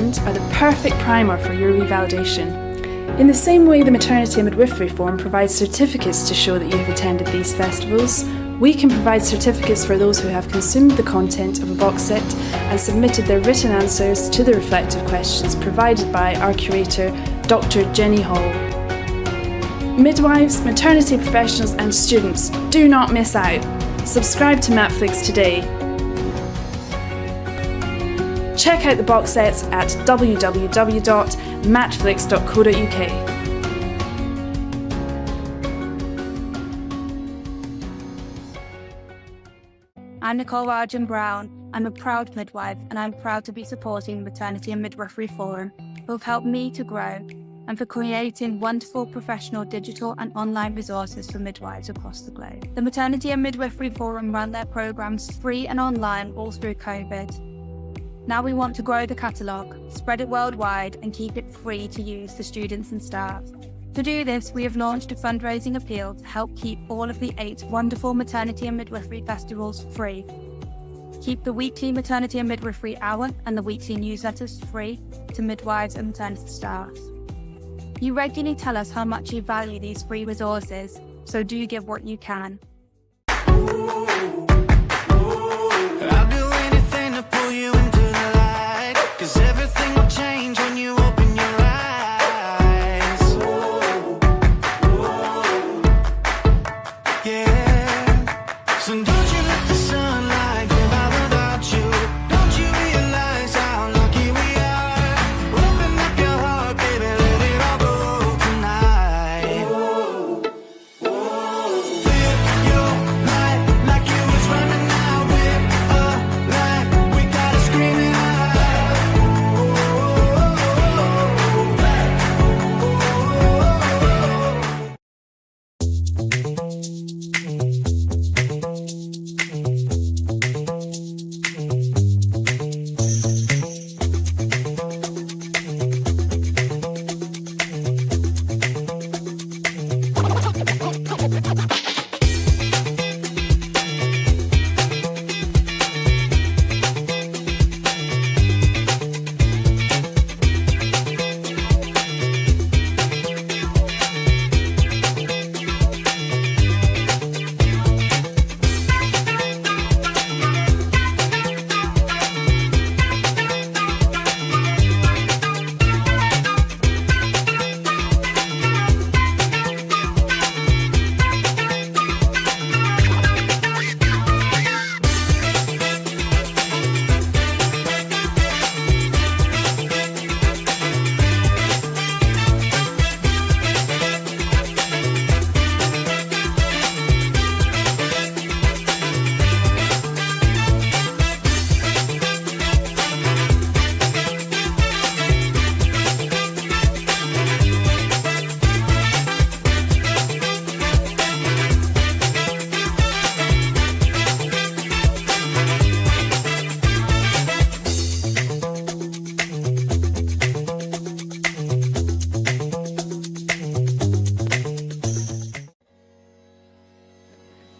end are the perfect primer for your revalidation. In the same way the Maternity and Midwifery form provides certificates to show that you have attended these festivals, we can provide certificates for those who have consumed the content of a box set and submitted their written answers to the reflective questions provided by our curator, Dr Jenny Hall. Midwives, maternity professionals and students, do not miss out. Subscribe to Matflix today. Check out the box sets at www.matflix.co.uk. I'm Nicole Rajan Brown. I'm a proud midwife and I'm proud to be supporting the Maternity and Midwifery Forum, who have helped me to grow and for creating wonderful professional digital and online resources for midwives across the globe. The Maternity and Midwifery Forum ran their programs free and online all through COVID. Now we want to grow the catalogue, spread it worldwide and keep it free to use for students and staff. To do this, we have launched a fundraising appeal to help keep all of the 8 wonderful maternity and midwifery festivals free. Keep the weekly Maternity and Midwifery Hour and the weekly newsletters free to midwives and maternity staff. You regularly tell us how much you value these free resources, so do give what you can.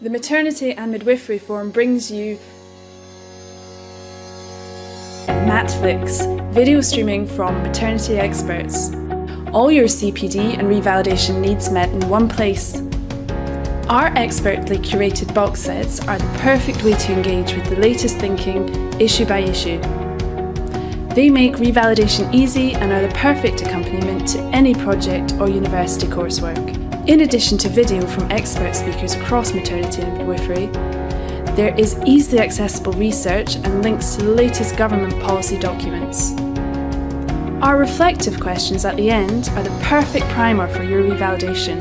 The Maternity and Midwifery Forum brings you Matflix, video streaming from maternity experts. All your CPD and revalidation needs met in one place. Our expertly curated box sets are the perfect way to engage with the latest thinking, issue by issue. They make revalidation easy and are the perfect accompaniment to any project or university coursework. In addition to video from expert speakers across maternity and midwifery, there is easily accessible research and links to the latest government policy documents. Our reflective questions at the end are the perfect primer for your revalidation.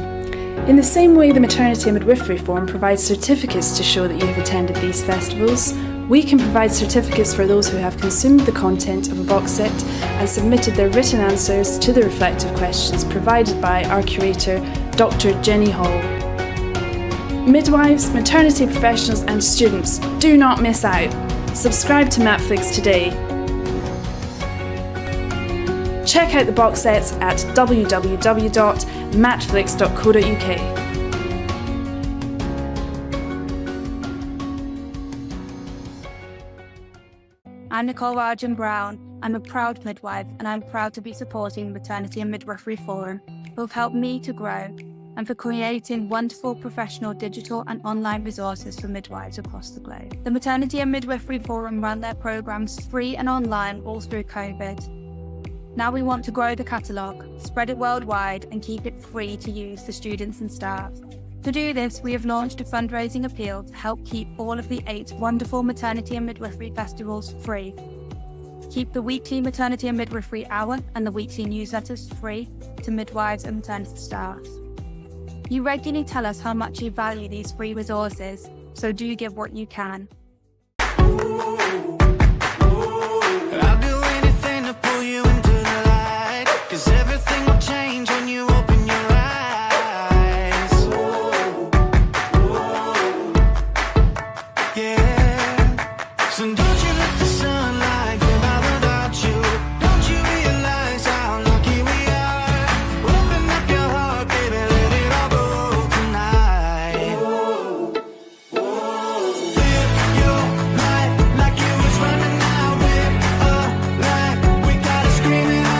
In the same way the Maternity and Midwifery form provides certificates to show that you have attended these festivals, we can provide certificates for those who have consumed the content of a box set and submitted their written answers to the reflective questions provided by our curator, Dr Jenny Hall. Midwives, maternity professionals and students, do not miss out. Subscribe to Matflix today. Check out the box sets at www.matflix.co.uk. I'm Nicole Rajan Brown. I'm a proud midwife, and I'm proud to be supporting the Maternity and Midwifery Forum, who have helped me to grow, and for creating wonderful professional digital and online resources for midwives across the globe. The Maternity and Midwifery Forum ran their programs free and online all through COVID. Now we want to grow the catalogue, spread it worldwide, and keep it free to use for students and staff. To do this, we have launched a fundraising appeal to help keep all of the 8 wonderful maternity and midwifery festivals free. Keep the weekly Maternity and Midwifery Hour and the weekly newsletters free to midwives and maternity staff. You regularly tell us how much you value these free resources, so do give what you can. I'll do anything to pull you into the light, 'cause everything will change when you open your eyes. Yeah. So don't you let the sunlight dim out without you. Don't you realize how lucky we are? Open up your heart, baby, let it all go tonight. Live your life like you was running out with a light. We gotta scream it out.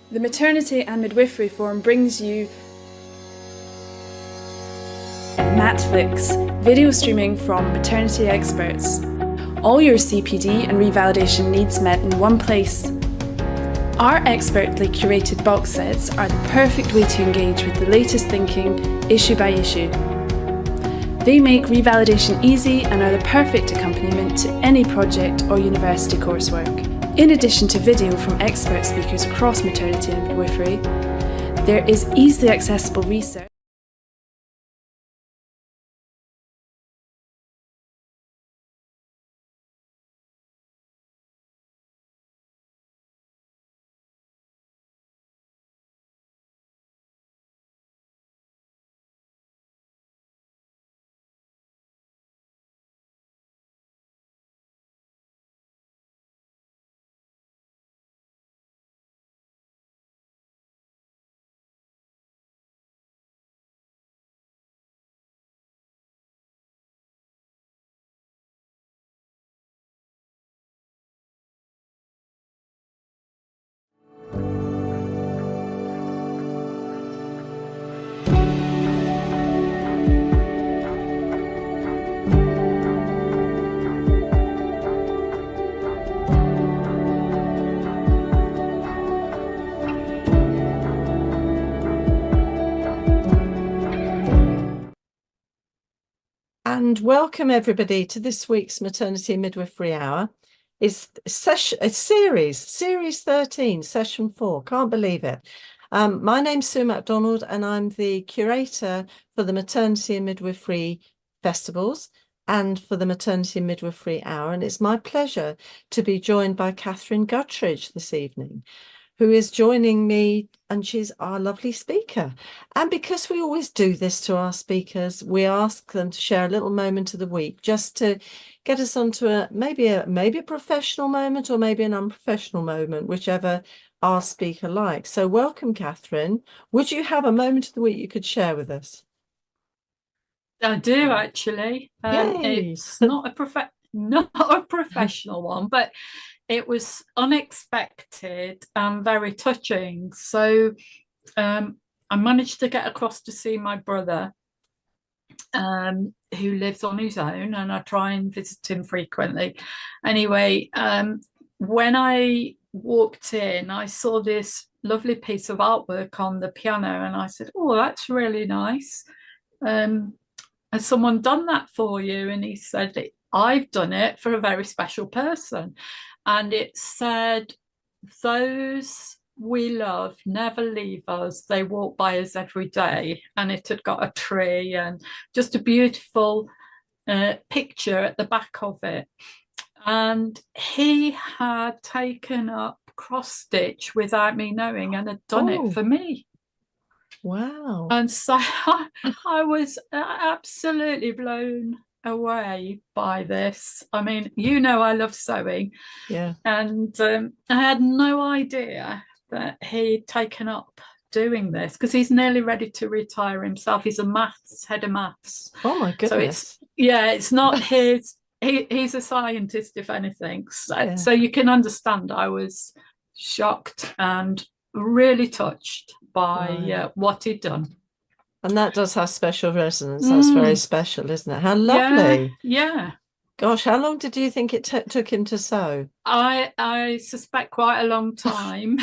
The Maternity and Midwifery Forum brings you Netflix, video streaming from maternity experts. All your CPD and revalidation needs met in one place. Our expertly curated box sets are the perfect way to engage with the latest thinking, issue by issue. They make revalidation easy and are the perfect accompaniment to any project or university coursework. In addition to video from expert speakers across maternity and midwifery, there is easily accessible research. And welcome everybody to this week's Maternity and Midwifery Hour. It's series 13, session 4. Can't believe it. My name's Sue Macdonald and I'm the curator for the Maternity and Midwifery Festivals and for the Maternity and Midwifery Hour. And it's my pleasure to be joined by Kathryn Gutteridge this evening, who is joining me, and she's our lovely speaker. And because we always do this to our speakers, we ask them to share a little moment of the week just to get us onto maybe a professional moment or maybe an unprofessional moment, whichever our speaker likes. So welcome, Kathryn. Would you have a moment of the week you could share with us? I do actually. Yay. It's not a professional one, but it was unexpected and very touching. So I managed to get across to see my brother, who lives on his own, and I try and visit him frequently. Anyway, when I walked in, I saw this lovely piece of artwork on the piano, and I said, "Oh, that's really nice. Has someone done that for you?" And he said, "I've done it for a very special person." And it said, "Those we love never leave us. They walk by us every day." And it had got a tree and just a beautiful picture at the back of it. And he had taken up cross stitch without me knowing and had done it for me. Wow. And so I was absolutely blown away by this. I mean, I love sewing. Yeah. And I had no idea that he'd taken up doing this, because he's nearly ready to retire himself. He's a head of maths. Oh my goodness. So it's not his. He's a scientist, if anything. So you can understand I was shocked and really touched by what he'd done. And that does have special resonance. That's very special, isn't it? How lovely. Yeah. Gosh, how long did you think it took him to sew? I suspect quite a long time.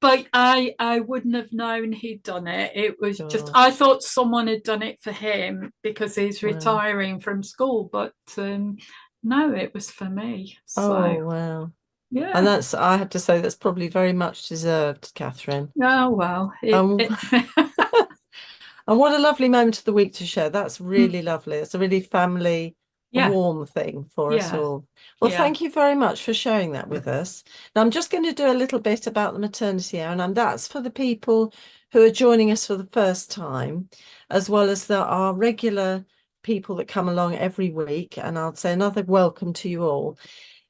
But I wouldn't have known he'd done it. It was just, I thought someone had done it for him because he's retiring from school. But no, it was for me. So, oh, wow. Yeah. And I have to say, that's probably very much deserved, Kathryn. Oh, well. And what a lovely moment of the week to share. That's really lovely. It's a really family warm thing for us all. Well, thank you very much for sharing that with us. Now, I'm just going to do a little bit about the maternity hour, and that's for the people who are joining us for the first time, as well as our regular people that come along every week. And I'll say another welcome to you all.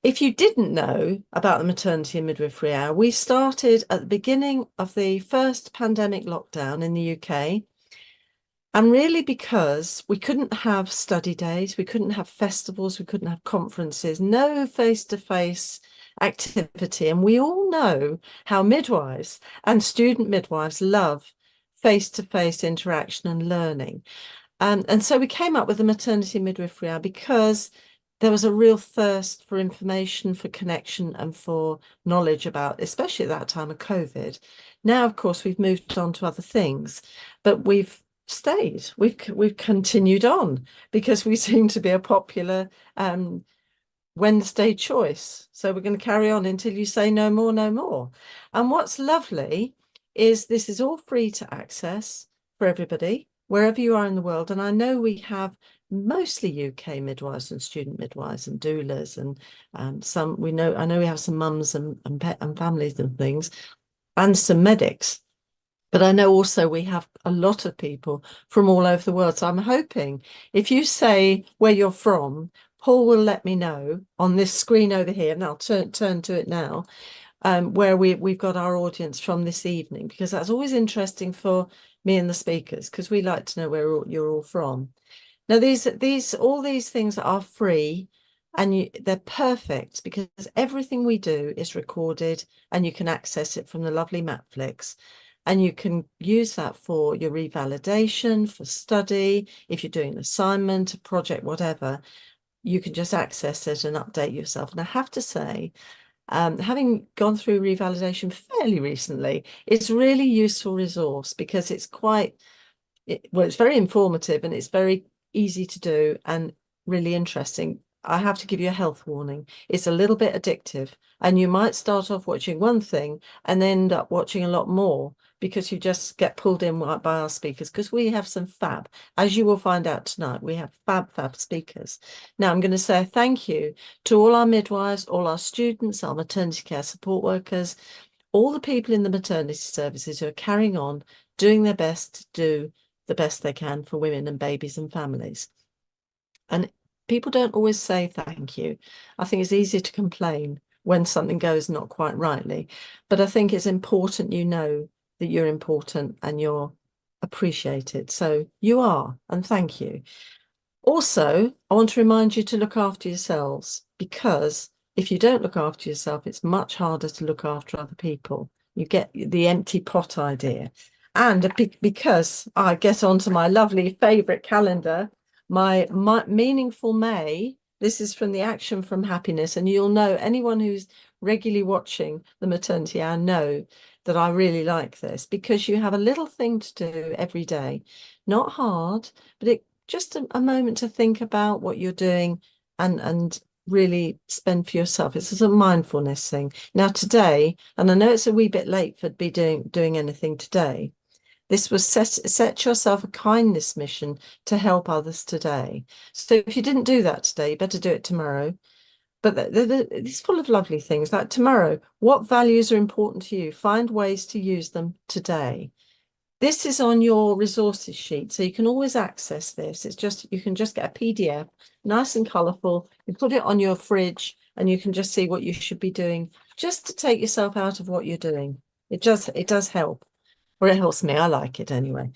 If you didn't know about the Maternity and Midwifery Hour, we started at the beginning of the first pandemic lockdown in the UK. And really because we couldn't have study days, we couldn't have festivals, we couldn't have conferences, no face-to-face activity. And we all know how midwives and student midwives love face-to-face interaction and learning. And so we came up with the Maternity and Midwifery Hour because there was a real thirst for information, for connection, and for knowledge about, especially at that time of COVID. Now, of course, we've moved on to other things, but we've stayed. We've continued on because we seem to be a popular Wednesday choice. So we're going to carry on until you say no more, no more. And what's lovely is this is all free to access for everybody, wherever you are in the world. And I know we have mostly UK midwives and student midwives and doulas, and I know we have some mums and families and things, and some medics. But I know also we have a lot of people from all over the world. So I'm hoping if you say where you're from, Paul will let me know on this screen over here, and I'll turn to it now, where we've got our audience from this evening, because that's always interesting for me and the speakers, because we like to know where you're all from. Now, all these things are free, and they're perfect because everything we do is recorded, and you can access it from the lovely Matflix. And you can use that for your revalidation, for study. If you're doing an assignment, a project, whatever, you can just access it and update yourself. And I have to say, having gone through revalidation fairly recently, it's a really useful resource because it's it's very informative and it's very easy to do and really interesting. I have to give you a health warning. It's a little bit addictive, and you might start off watching one thing and end up watching a lot more because you just get pulled in by our speakers, because we have some fab, as you will find out tonight, we have fab speakers. Now I'm going to say thank you to all our midwives, all our students, our maternity care support workers, all the people in the maternity services who are carrying on, doing their best to do the best they can for women and babies and families. And people don't always say thank you. I think it's easier to complain when something goes not quite rightly, but I think it's important you know that you're important and you're appreciated. So you are, and thank you. Also, I want to remind you to look after yourselves, because if you don't look after yourself, it's much harder to look after other people. You get the empty pot idea. And because I get onto my lovely favourite calendar, my Meaningful May, this is from the Action from Happiness, and you'll know, anyone who's regularly watching the Maternity Hour know that I really like this, because you have a little thing to do every day, not hard, but it just a moment to think about what you're doing and really spend for yourself. It's a mindfulness thing. Now today, and I know it's a wee bit late for be doing anything today, this was set yourself a kindness mission to help others today. So if you didn't do that today, you better do it tomorrow. But it's full of lovely things. Like tomorrow, what values are important to you? Find ways to use them today. This is on your resources sheet, so you can always access this. It's just, you can just get a PDF, nice and colourful. You put it on your fridge and you can just see what you should be doing, just to take yourself out of what you're doing. It does help, or it helps me. I like it anyway.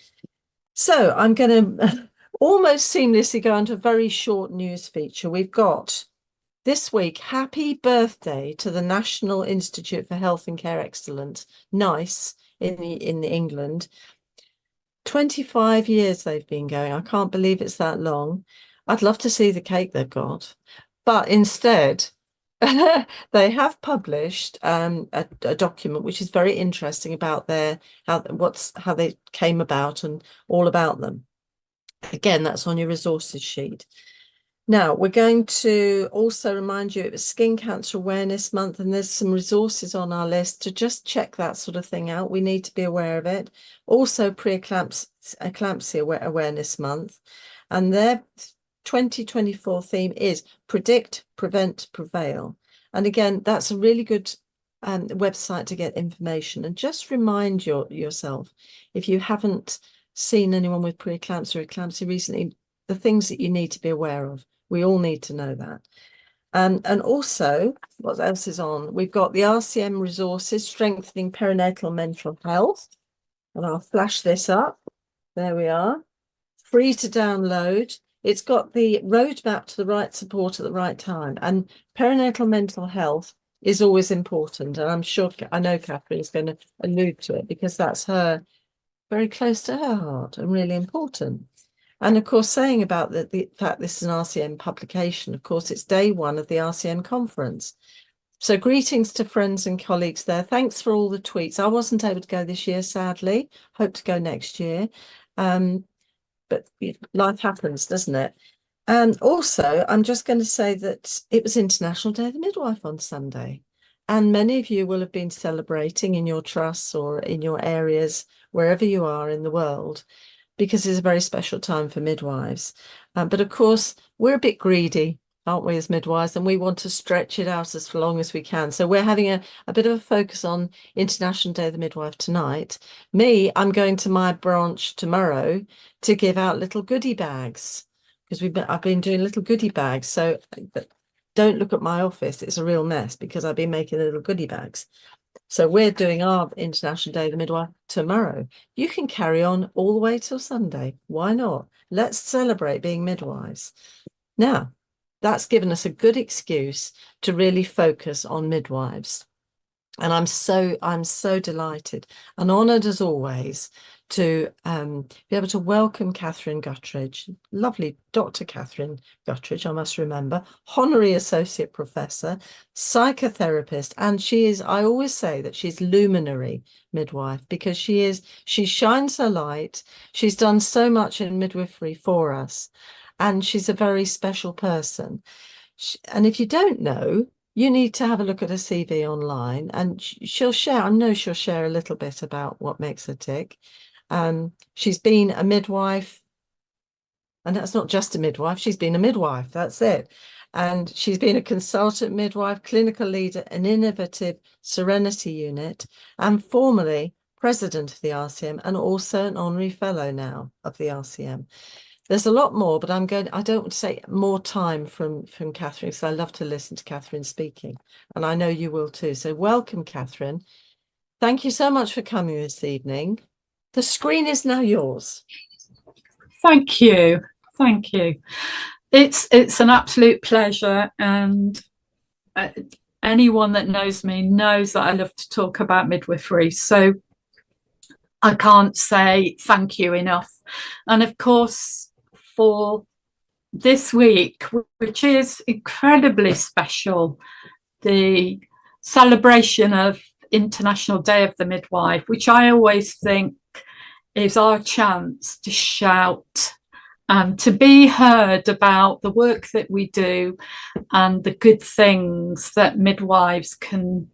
So I'm going to almost seamlessly go into a very short news feature. We've got this week, happy birthday to the National Institute for Health and Care Excellence, NICE, in England. 25 years they've been going. I can't believe it's that long. I'd love to see the cake they've got, but instead they have published a document which is very interesting about how they came about and all about them. Again, that's on your resources sheet. Now, we're going to also remind you it was Skin Cancer Awareness Month, and there's some resources on our list to just check that sort of thing out. We need to be aware of it. Also, Preeclampsia Awareness Month, and their 2024 theme is Predict, Prevent, Prevail. And again, that's a really good website to get information. And just remind yourself, if you haven't seen anyone with preeclampsia or eclampsia recently, the things that you need to be aware of. We all need to know that. And also, what else is on? We've got the RCM resources, Strengthening Perinatal Mental Health. And I'll flash this up. There we are. Free to download. It's got the roadmap to the right support at the right time. And perinatal mental health is always important. And I know Kathryn is going to allude to it, because that's very close to her heart and really important. And of course, saying about the fact this is an RCM publication, of course, it's day one of the RCM conference. So greetings to friends and colleagues there. Thanks for all the tweets. I wasn't able to go this year, sadly. Hope to go next year. But life happens, doesn't it? And also, I'm just going to say that it was International Day of the Midwife on Sunday. And many of you will have been celebrating in your trusts or in your areas, wherever you are in the world, because it's a very special time for midwives. But of course, we're a bit greedy, aren't we, as midwives, and we want to stretch it out as long as we can. So we're having a bit of a focus on International Day of the Midwife tonight. I'm going to my branch tomorrow to give out little goodie bags, because I've been doing little goodie bags. So don't look at my office. It's a real mess, because I've been making little goodie bags. So we're doing our International Day of the Midwife tomorrow. You can carry on all the way till Sunday. Why not? Let's celebrate being midwives. Now, that's given us a good excuse to really focus on midwives. And I'm so delighted and honoured as always to be able to welcome Kathryn Gutteridge, lovely Dr. Kathryn Gutteridge, I must remember, Honorary Associate Professor, Psychotherapist, and I always say that she's Luminary Midwife, because she shines her light. She's done so much in midwifery for us, and she's a very special person. And if you don't know, you need to have a look at her CV online, and she'll share, I know she'll share a little bit about what makes her tick. She's been a midwife, and that's not just a midwife, she's been a midwife, that's it. And she's been a consultant midwife, clinical leader, an innovative Serenity unit, and formerly president of the RCM, and also an honorary fellow now of the RCM. There's a lot more, but I don't want to take more time from Kathryn, because I love to listen to Kathryn speaking, and I know you will too. So welcome, Kathryn. Thank you so much for coming this evening. The screen is now yours. Thank you. Thank you. It's an absolute pleasure, and anyone that knows me knows that I love to talk about midwifery. So I can't say thank you enough. And of course, for this week, which is incredibly special, the celebration of International Day of the Midwife, which I always think is our chance to shout and to be heard about the work that we do and the good things that midwives can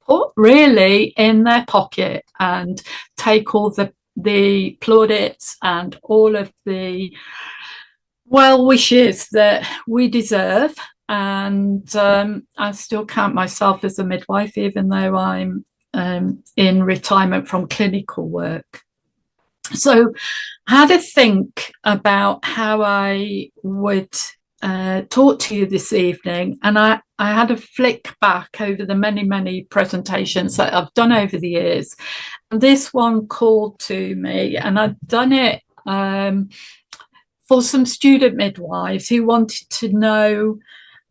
put really in their pocket and take all the plaudits and all of the well wishes that we deserve. And I still count myself as a midwife, even though I'm in retirement from clinical work. So I had to think about how I would talk to you this evening, and I had a flick back over the many presentations that I've done over the years, and this one called to me, and I'd done it for some student midwives who wanted to know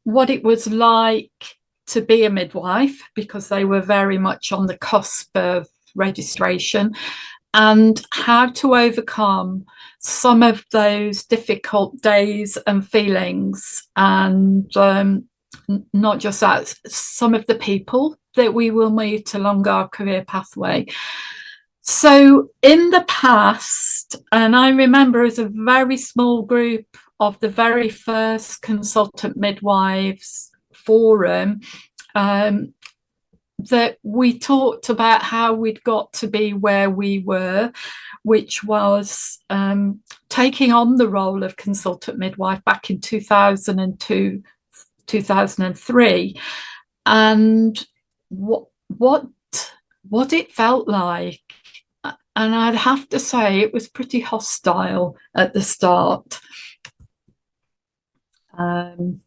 what it was like to be a midwife, because they were very much on the cusp of registration, and how to overcome some of those difficult days and feelings, and not just that, some of the people that we will meet along our career pathway. So in the past, and I remember as a very small group of the very first Consultant Midwives Forum, that we talked about how we'd got to be where we were, which was taking on the role of consultant midwife back in 2002, 2003, and what it felt like. And I'd have to say it was pretty hostile at the start. 1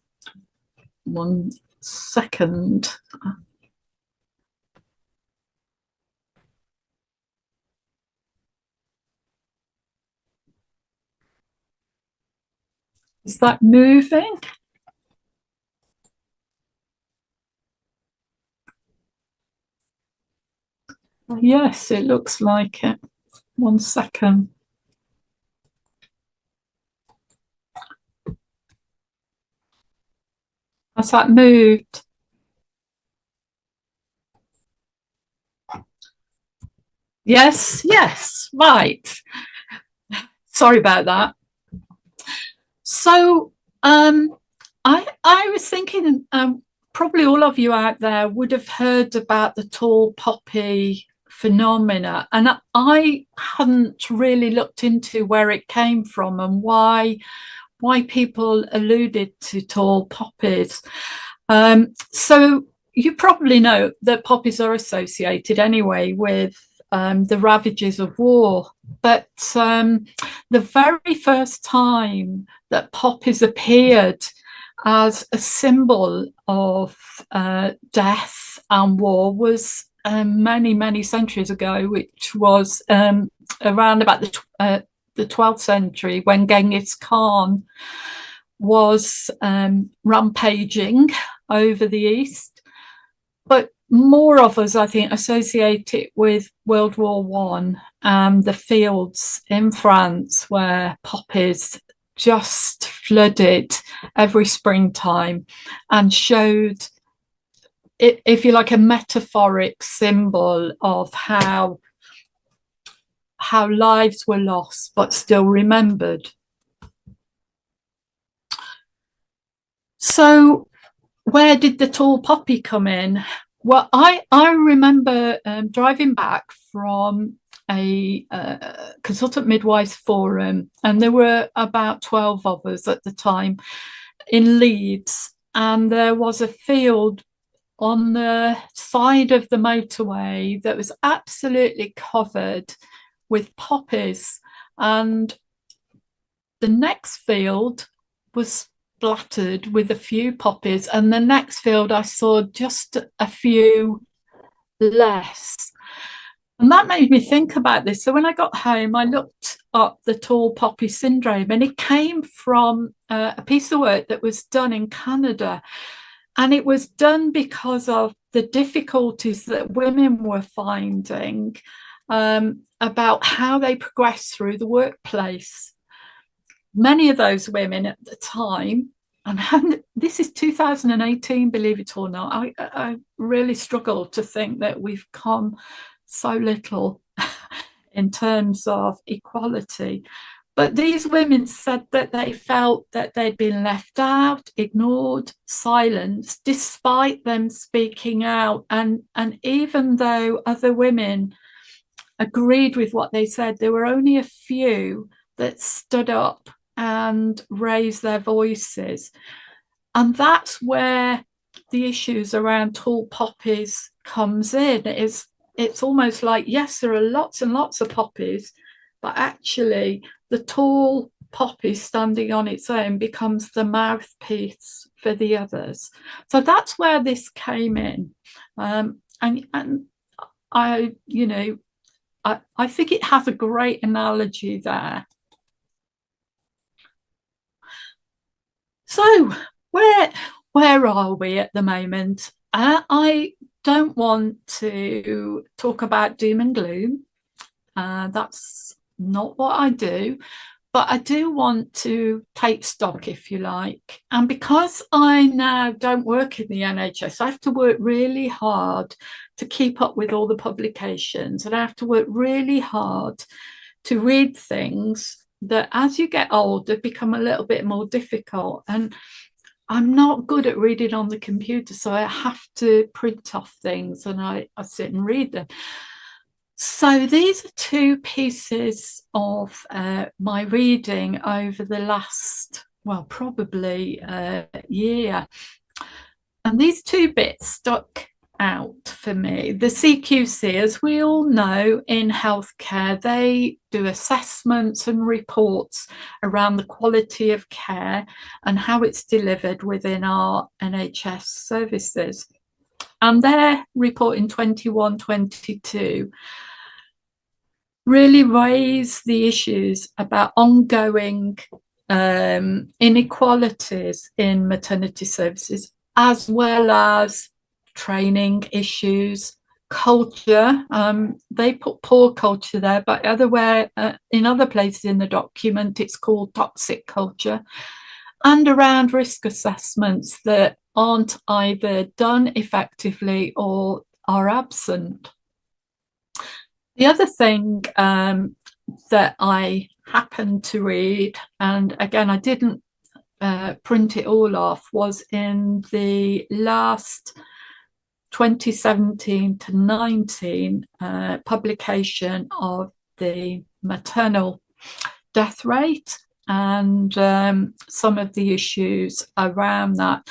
second. Is that moving? Yes, it looks like it. 1 second. Has that moved? Yes, right. Sorry about that. So I was thinking, probably all of you out there would have heard about the tall poppy phenomena, and I hadn't really looked into where it came from and why people alluded to tall poppies. So you probably know that poppies are associated anyway with the ravages of war, but the very first time that poppies appeared as a symbol of death and war was many centuries ago, which was around about the 12th century, when Genghis Khan was rampaging over the east. But more of us, I think, associate it with World War I and the fields in France where poppies just flooded every springtime and showed, if you like, a metaphoric symbol of how lives were lost but still remembered. So where did the tall poppy come in? Well, I remember driving back from a consultant midwives forum, and there were about 12 of us at the time in Leeds, and there was a field on the side of the motorway that was absolutely covered with poppies, and the next field was splattered with a few poppies, and the next field I saw just a few less. And that made me think about this. So when I got home, I looked up the tall poppy syndrome, and it came from a piece of work that was done in Canada. And it was done because of the difficulties that women were finding about how they progress through the workplace. Many of those women at the time, and this is 2018, believe it or not, I really struggle to think that we've come so little in terms of equality. But these women said that they felt that they'd been left out, ignored, silenced, despite them speaking out. And even though other women agreed with what they said, there were only a few that stood up and raise their voices. And that's where the issues around tall poppies comes in. It's almost like, yes, there are lots and lots of poppies, but actually the tall poppy standing on its own becomes the mouthpiece for the others. So that's where this came in. And I, you know, I think it has a great analogy there. So where are we at the moment? I don't want to talk about doom and gloom. That's not what I do, but I do want to take stock, if you like. And because I now don't work in the NHS, I have to work really hard to keep up with all the publications, and I have to work really hard to read things that as you get older become a little bit more difficult. And I'm not good at reading on the computer, so I have to print off things and I sit and read them. So these are two pieces of my reading over the last, well, probably a year. And these two bits stuck out for me. The CQC, as we all know in healthcare, they do assessments and reports around the quality of care and how it's delivered within our NHS services. And their report in 21-22 really raised the issues about ongoing inequalities in maternity services, as well as training issues, culture. They put poor culture there, but in other places in the document, it's called toxic culture, and around risk assessments that aren't either done effectively or are absent. The other thing that I happened to read, and again, I didn't print it all off, was in the last 2017-19 publication of the maternal death rate and some of the issues around that.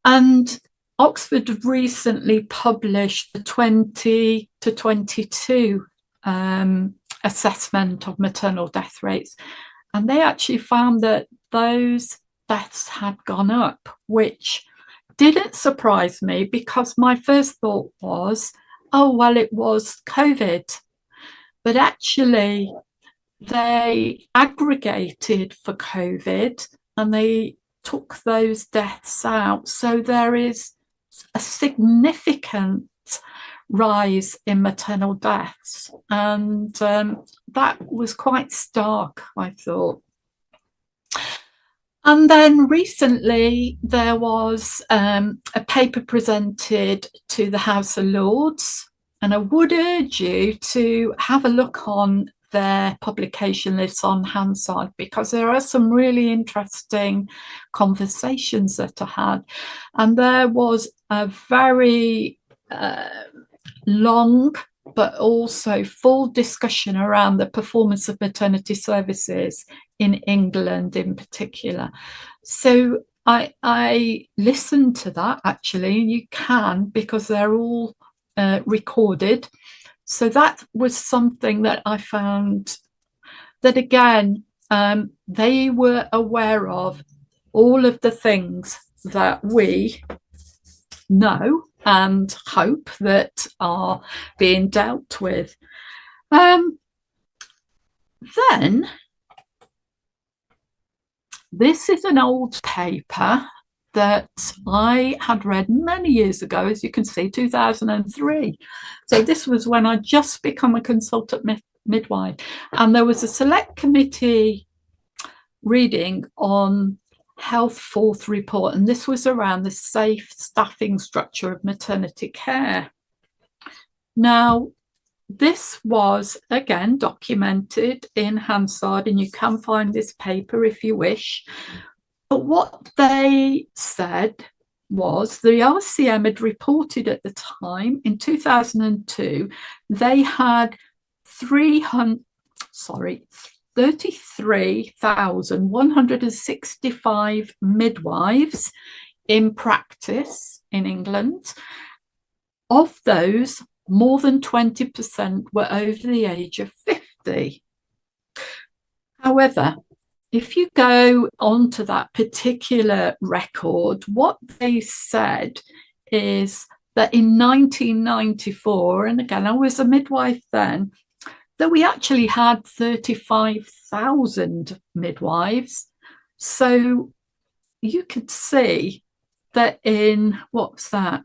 And Oxford recently published the 20-22 assessment of maternal death rates, and they actually found that those deaths had gone up, which didn't surprise me, because my first thought was, oh, well, it was COVID. But actually, they aggregated for COVID and they took those deaths out. So there is a significant rise in maternal deaths. And that was quite stark, I thought. And then recently there was a paper presented to the House of Lords, and I would urge you to have a look on their publication lists on Hansard, because there are some really interesting conversations that are had. And there was a very long but also full discussion around the performance of maternity services in England in particular. So I listened to that, actually, and you can, because they're all recorded. So that was something that I found that, again, they were aware of all of the things that we know and hope that are being dealt with. Then, this is an old paper that I had read many years ago, as you can see, 2003. So this was when I just become a consultant midwife, and there was a select committee reading on Health Fourth Report, and this was around the safe staffing structure of maternity care. Now, this was, again, documented in Hansard, and you can find this paper if you wish. But what they said was the RCM had reported at the time, in 2002, they had 33,165 midwives in practice in England. Of those, more than 20% were over the age of 50. However, if you go onto that particular record, what they said is that in 1994, and again, I was a midwife then, that we actually had 35,000 midwives. So you could see that in, what's that,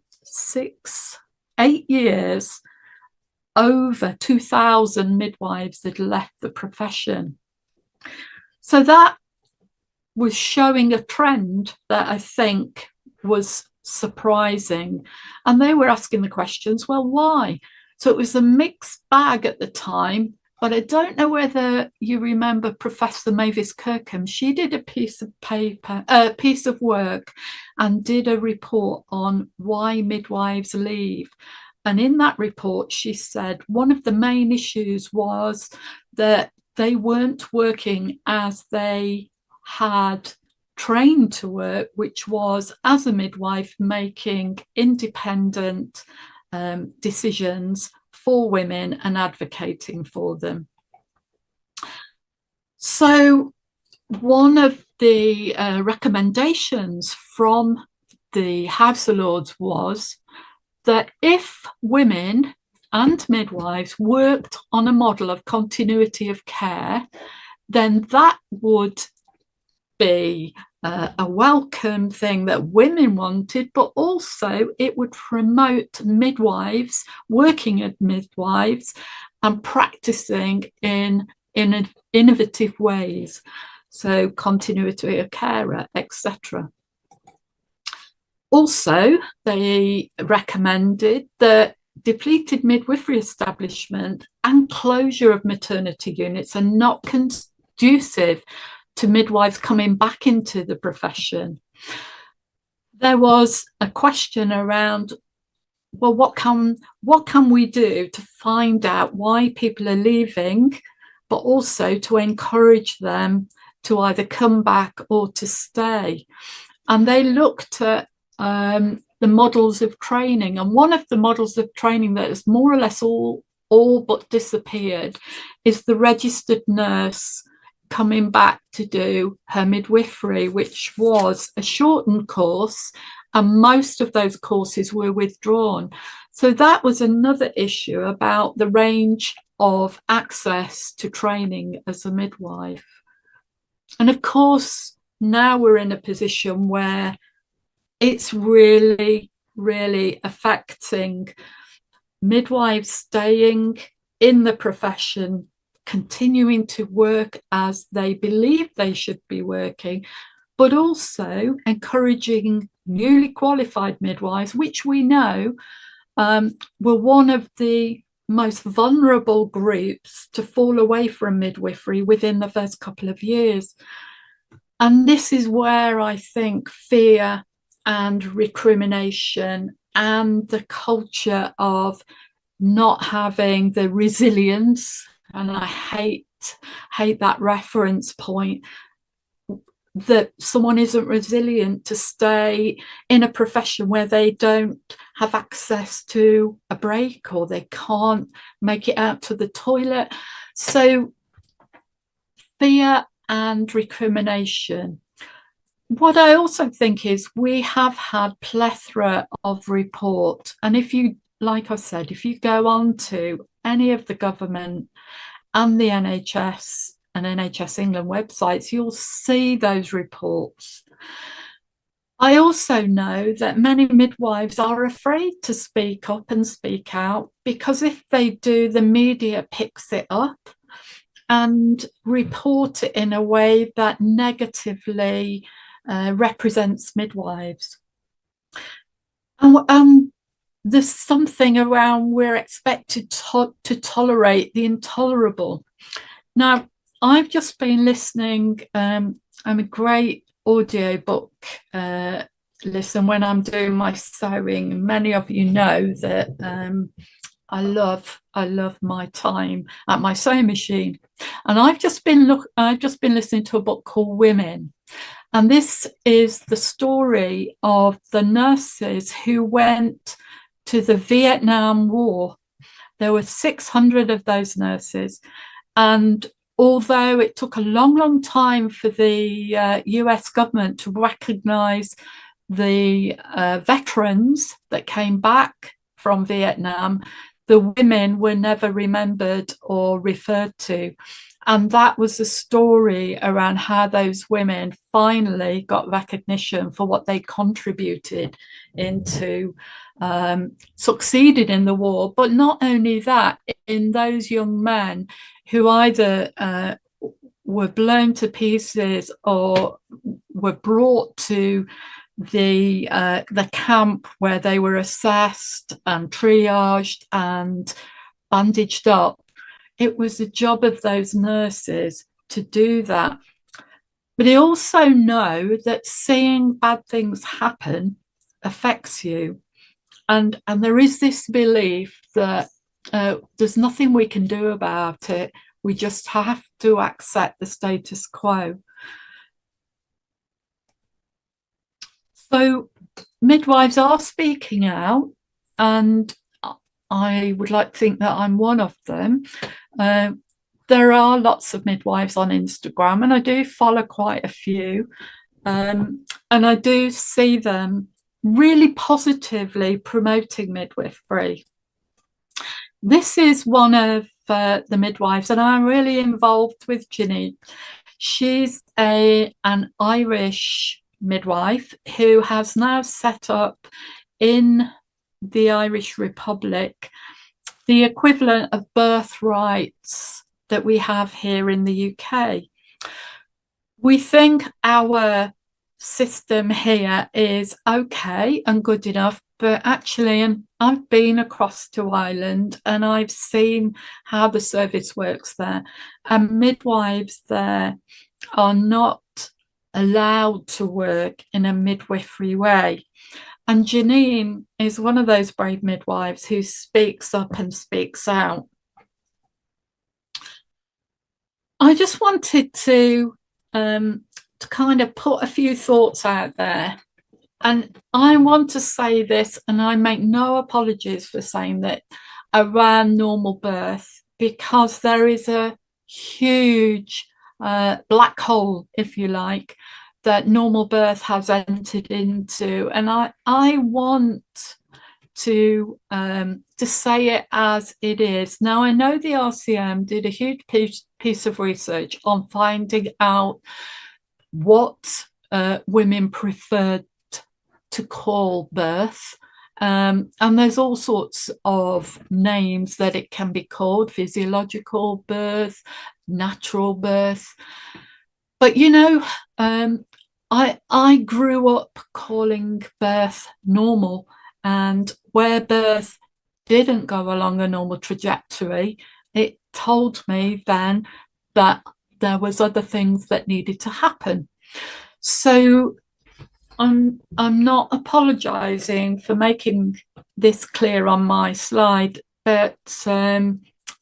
8 years, over 2,000 midwives had left the profession. So that was showing a trend that I think was surprising. And they were asking the questions, well, why? So it was a mixed bag at the time, but I don't know whether you remember Professor Mavis Kirkham. She did a piece of work and did a report on why midwives leave. And in that report, she said one of the main issues was that they weren't working as they had trained to work, which was as a midwife, making independent decisions for women and advocating for them. So one of the recommendations from the House of Lords was that if women and midwives worked on a model of continuity of care, then that would be a welcome thing that women wanted, but also it would promote midwives, working as midwives, and practicing in innovative ways. So continuity of care, etc. Also, they recommended that depleted midwifery establishment and closure of maternity units are not conducive to midwives coming back into the profession. There was a question around, well, what can we do to find out why people are leaving, but also to encourage them to either come back or to stay? And they looked at the models of training, and one of the models of training that has more or less all but disappeared is the registered nurse coming back to do her midwifery, which was a shortened course, and most of those courses were withdrawn. So that was another issue about the range of access to training as a midwife. And of course, now we're in a position where it's really, really affecting midwives staying in the profession, continuing to work as they believe they should be working, but also encouraging newly qualified midwives, which we know were one of the most vulnerable groups to fall away from midwifery within the first couple of years. And this is where I think fear and recrimination and the culture of not having the resilience, and I hate that reference point, that someone isn't resilient to stay in a profession where they don't have access to a break or they can't make it out to the toilet. So fear and recrimination. What I also think is we have had plethora of reports, and if you, like I said, if you go on to any of the government and the NHS and NHS England websites, you'll see those reports. I also know that many midwives are afraid to speak up and speak out, because if they do, the media picks it up and report it in a way that negatively represents midwives. And there's something around we're expected to tolerate the intolerable. Now, I've just been listening. I'm a great audiobook listen when I'm doing my sewing. Many of you know that I love my time at my sewing machine, and I've just been listening to a book called Women, and this is the story of the nurses who went to the Vietnam War. There were 600 of those nurses, and although it took a long time for the US government to recognise the veterans that came back from Vietnam, the women were never remembered or referred to. And that was the story around how those women finally got recognition for what they contributed into succeeded in the war. But not only that, in those young men who either were blown to pieces or were brought to the camp where they were assessed and triaged and bandaged up. It was the job of those nurses to do that. But I also know that seeing bad things happen affects you. And there is this belief that there's nothing we can do about it. We just have to accept the status quo. So midwives are speaking out, and I would like to think that I'm one of them. There are lots of midwives on Instagram, and I do follow quite a few, and I do see them really positively promoting midwifery. This is one of the midwives, and I'm really involved with Ginny. She's an Irish midwife who has now set up in the Irish Republic the equivalent of birth rights that we have here in the UK. We think our system here is okay and good enough, but actually, and I've been across to Ireland and I've seen how the service works there, and midwives there are not allowed to work in a midwifery way. And Janine is one of those brave midwives who speaks up and speaks out. I just wanted to kind of put a few thoughts out there. And I want to say this, and I make no apologies for saying that, around normal birth, because there is a huge black hole, if you like, that normal birth has entered into. And I want to say it as it is. Now, I know the RCM did a huge piece of research on finding out what women preferred to call birth. And there's all sorts of names that it can be called: physiological birth, natural birth. But, you know, I grew up calling birth normal, and where birth didn't go along a normal trajectory, it told me then that there was other things that needed to happen. So I'm not apologizing for making this clear on my slide, but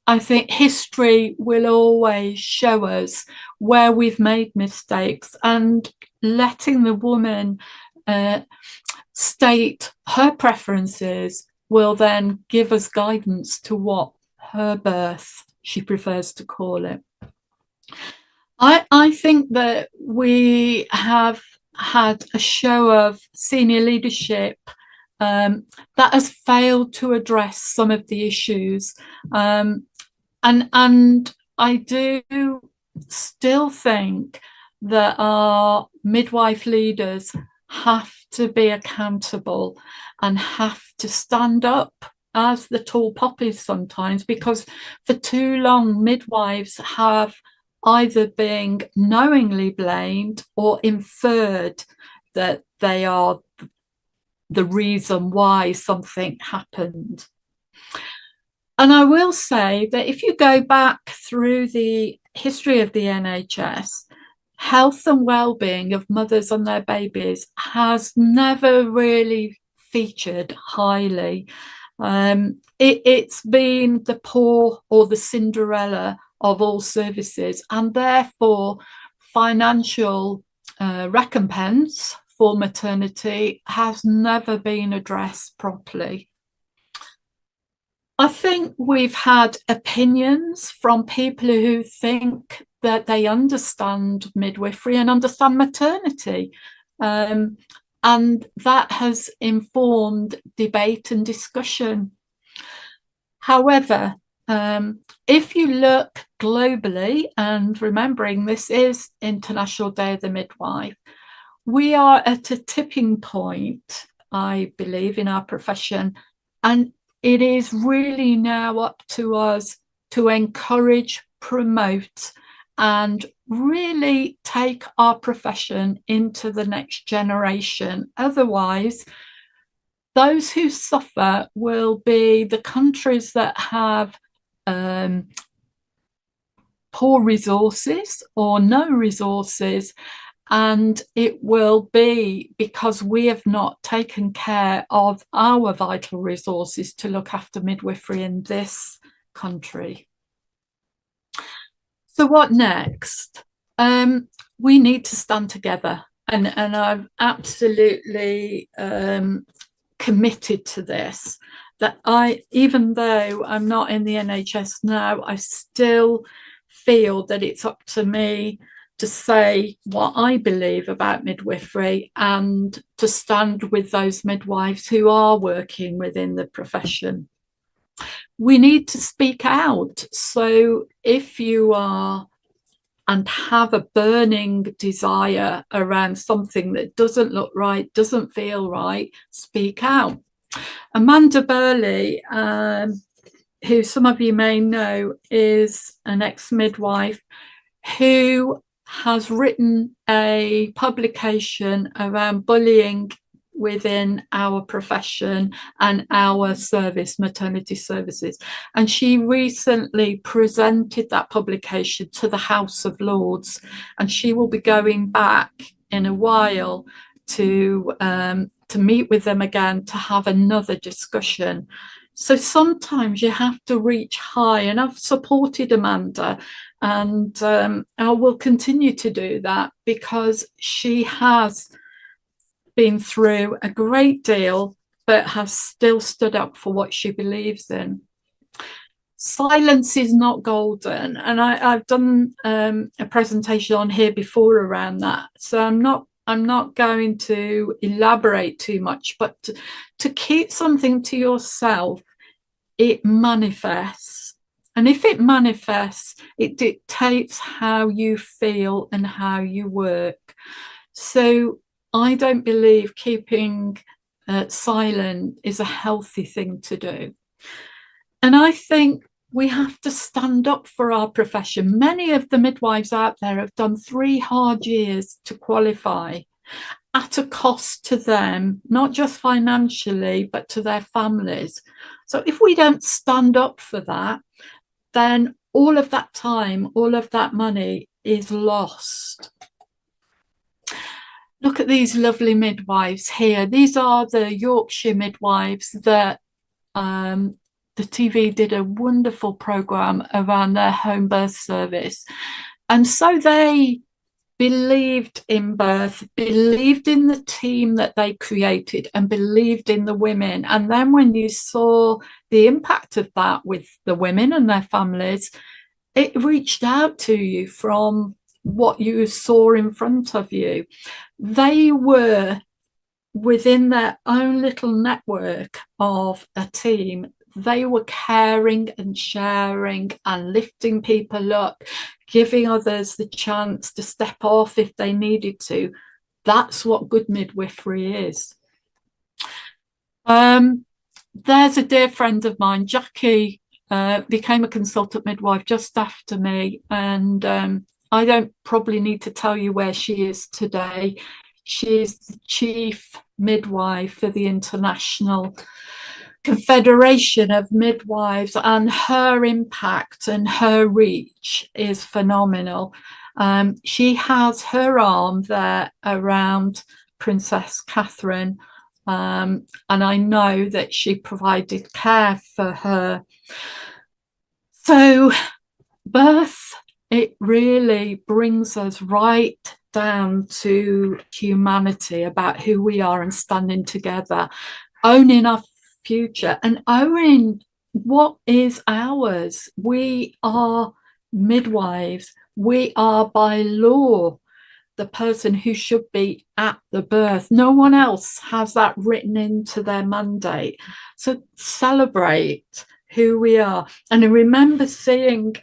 I think history will always show us where we've made mistakes, and letting the woman state her preferences will then give us guidance to what her birth, she prefers to call it. I think that we have had a show of senior leadership that has failed to address some of the issues. And I do still think that our midwife leaders have to be accountable and have to stand up as the tall poppies sometimes, because for too long midwives have either being knowingly blamed or inferred that they are the reason why something happened. And I will say that if you go back through the history of the NHS, health and well-being of mothers and their babies has never really featured highly. It's been the poor or the Cinderella of all services, and therefore financial recompense for maternity has never been addressed properly. I think we've had opinions from people who think that they understand midwifery and understand maternity, and that has informed debate and discussion. However, if you look globally, and remembering this is International Day of the Midwife, we are at a tipping point, I believe, in our profession, and it is really now up to us to encourage, promote, and really take our profession into the next generation. Otherwise, those who suffer will be the countries that have poor resources or no resources, and it will be because we have not taken care of our vital resources to look after midwifery in this country. So what next? We need to stand together, and I'm absolutely committed to this, that even though I'm not in the NHS now, I still feel that it's up to me to say what I believe about midwifery and to stand with those midwives who are working within the profession. We need to speak out. So if you are and have a burning desire around something that doesn't look right, doesn't feel right, speak out. Amanda Burley, who some of you may know, is an ex-midwife who has written a publication around bullying within our profession and our service, maternity services. And she recently presented that publication to the House of Lords, and she will be going back in a while to meet with them again to have another discussion. So sometimes you have to reach high, and I've supported Amanda, and I will continue to do that because she has been through a great deal but has still stood up for what she believes in. Silence is not golden, and I've done a presentation on here before around that, so I'm not going to elaborate too much, but to keep something to yourself, it manifests. And if it manifests, it dictates how you feel and how you work. So I don't believe keeping silent is a healthy thing to do. And I think we have to stand up for our profession. Many of the midwives out there have done 3 hard years to qualify at a cost to them, not just financially, but to their families. So if we don't stand up for that, then all of that time, all of that money is lost. Look at these lovely midwives here. These are the Yorkshire midwives that the TV did a wonderful programme around their home birth service. And so they believed in birth, believed in the team that they created, and believed in the women. And then when you saw the impact of that with the women and their families, it reached out to you from what you saw in front of you. They were within their own little network of a team. They were caring and sharing and lifting people up, giving others the chance to step off if they needed to. That's what good midwifery is. There's a dear friend of mine, Jackie, became a consultant midwife just after me, and I don't probably need to tell you where she is today. She's the chief midwife for the International Confederation of Midwives, and her impact and her reach is phenomenal. She has her arm there around Princess Catherine, and I know that she provided care for her. So birth, it really brings us right down to humanity, about who we are and standing together, owning our future and owning what is ours. We are midwives. We are by law the person who should be at the birth. No one else has that written into their mandate. So celebrate who we are. And I remember seeing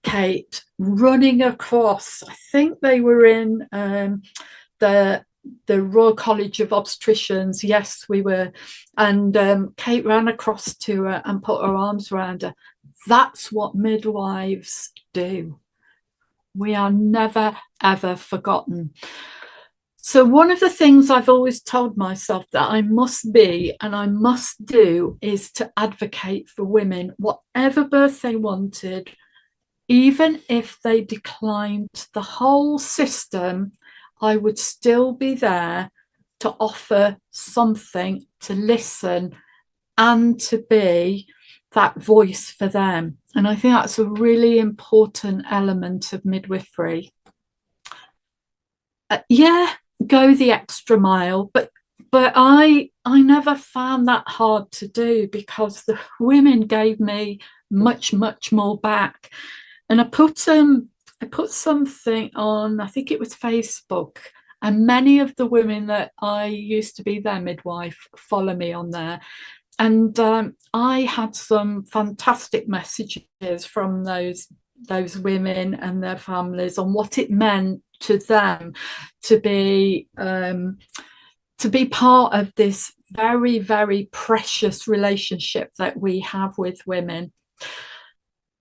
Kate running across, I think they were in the Royal College of Obstetricians. Yes, we were. And Kate ran across to her and put her arms around her. That's what midwives do. We are never, ever forgotten. So one of the things I've always told myself that I must be and I must do is to advocate for women, whatever birth they wanted, even if they declined the whole system, I would still be there to offer something, to listen, and to be that voice for them. And I think that's a really important element of midwifery. Yeah, go the extra mile, but I never found that hard to do, because the women gave me much more back. And I put something on, I think it was Facebook, and many of the women that I used to be their midwife follow me on there. And I had some fantastic messages from those women and their families on what it meant to them to be part of this very, very precious relationship that we have with women.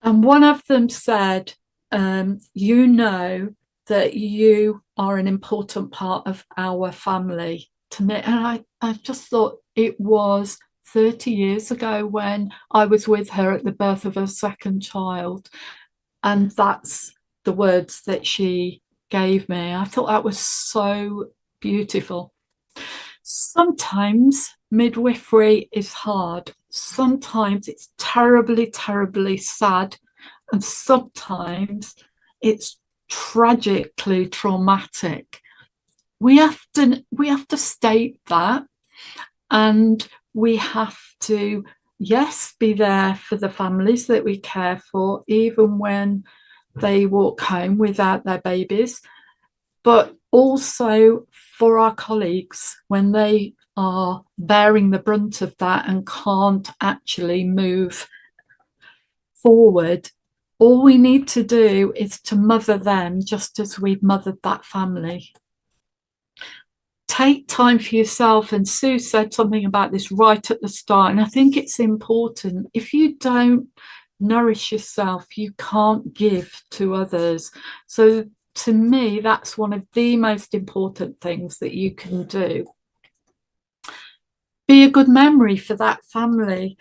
And one of them said, you know that you are an important part of our family to me. And I just thought it was 30 years ago when I was with her at the birth of her second child. And that's the words that she gave me. I thought that was so beautiful. Sometimes midwifery is hard. Sometimes it's terribly, terribly sad. And sometimes it's tragically traumatic. We have to state that, and we have to, yes, be there for the families that we care for, even when they walk home without their babies, but also for our colleagues when they are bearing the brunt of that and can't actually move forward. All we need to do is to mother them just as we've mothered that family. Take time for yourself. And Sue said something about this right at the start, and I think it's important. If you don't nourish yourself, you can't give to others. So to me, that's one of the most important things that you can do. be a good memory for that family.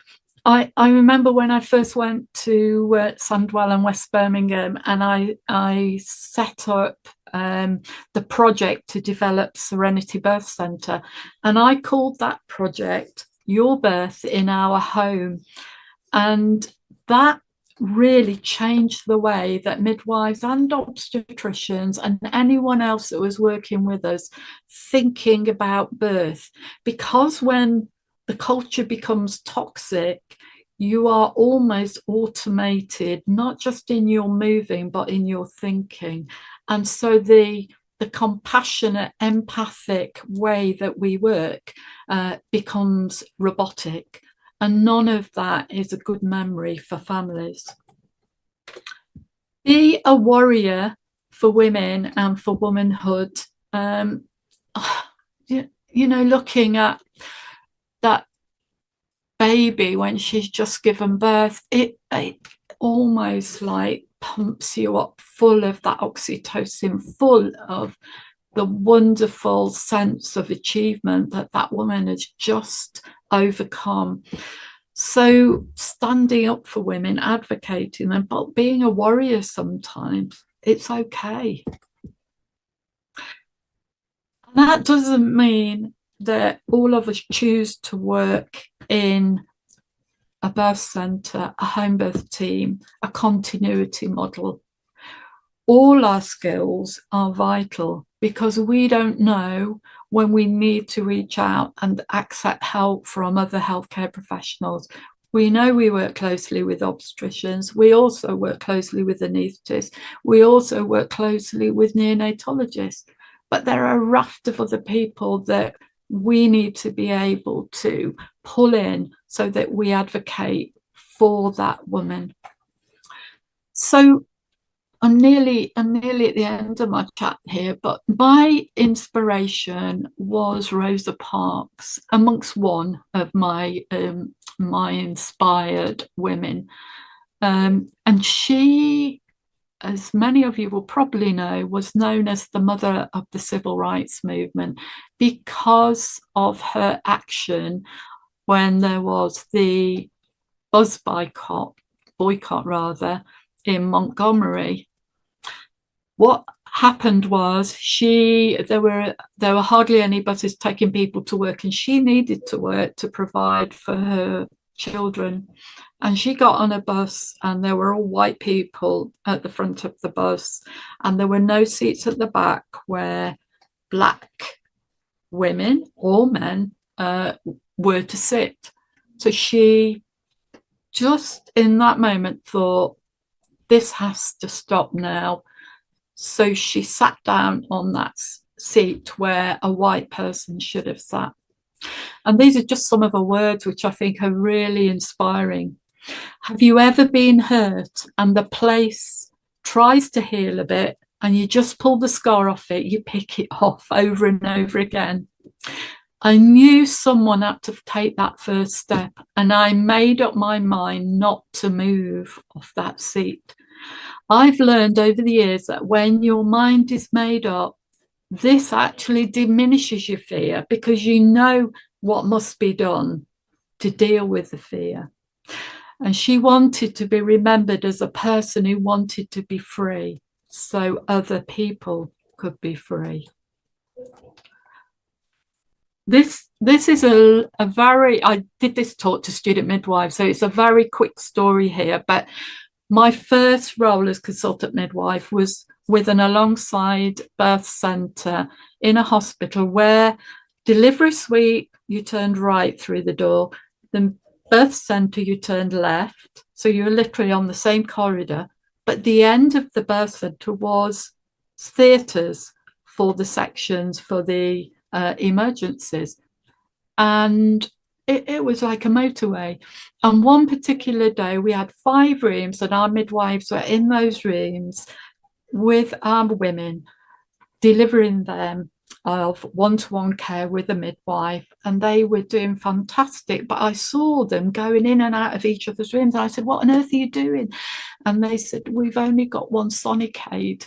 I remember when I first went to Sandwell and West Birmingham, and I set up the project to develop Serenity Birth Centre, and I called that project Your Birth in Our Home. And that really changed the way that midwives and obstetricians and anyone else that was working with us thinking about birth. Because when the culture becomes toxic, you are almost automated, not just in your moving, but in your thinking. And so the compassionate, empathic way that we work becomes robotic. And none of that is a good memory for families. Be a warrior for women and for womanhood. Looking at that baby when she's just given birth, it almost like pumps you up full of that oxytocin, full of the wonderful sense of achievement that woman has just overcome. So standing up for women, advocating them, but being a warrior sometimes, it's okay. And that doesn't mean that all of us choose to work in a birth centre, a home birth team, a continuity model. All our skills are vital, because we don't know when we need to reach out and accept help from other healthcare professionals. We know we work closely with obstetricians. We also work closely with anaesthetists. We also work closely with neonatologists. But there are a raft of other people that we need to be able to pull in so that we advocate for that woman. So I'm nearly at the end of my chat here, but my inspiration was Rosa Parks, amongst one of my inspired women. And she, as many of you will probably know, was known as the mother of the civil rights movement because of her action when there was the bus boycott in Montgomery. What happened was there were hardly any buses taking people to work, and she needed to work to provide for her children. And she got on a bus, and there were all white people at the front of the bus, and there were no seats at the back where black women or men were to sit. So she just in that moment thought, this has to stop now. So she sat down on that seat where a white person should have sat. And these are just some of the words which I think are really inspiring. Have you ever been hurt and the place tries to heal a bit and you just pull the scar off it, you pick it off over and over again? I knew someone had to take that first step, and I made up my mind not to move off that seat. I've learned over the years that when your mind is made up, this actually diminishes your fear, because you know what must be done to deal with the fear. And she wanted to be remembered as a person who wanted to be free, so other people could be free. This is a very, I did this talk to student midwives, so it's a very quick story here, but my first role as consultant midwife was with an alongside birth centre in a hospital where delivery suite, you turned right through the door, the birth centre, you turned left. So you were literally on the same corridor, but the end of the birth centre was theatres for the sections for the emergencies. And it was like a motorway. And one particular day we had 5 rooms, and our midwives were in those rooms with our women, delivering them of one-to-one care with a midwife, and they were doing fantastic. But I saw them going in and out of each other's rooms, and I said, what on earth are you doing? And they said, we've only got one sonic aid.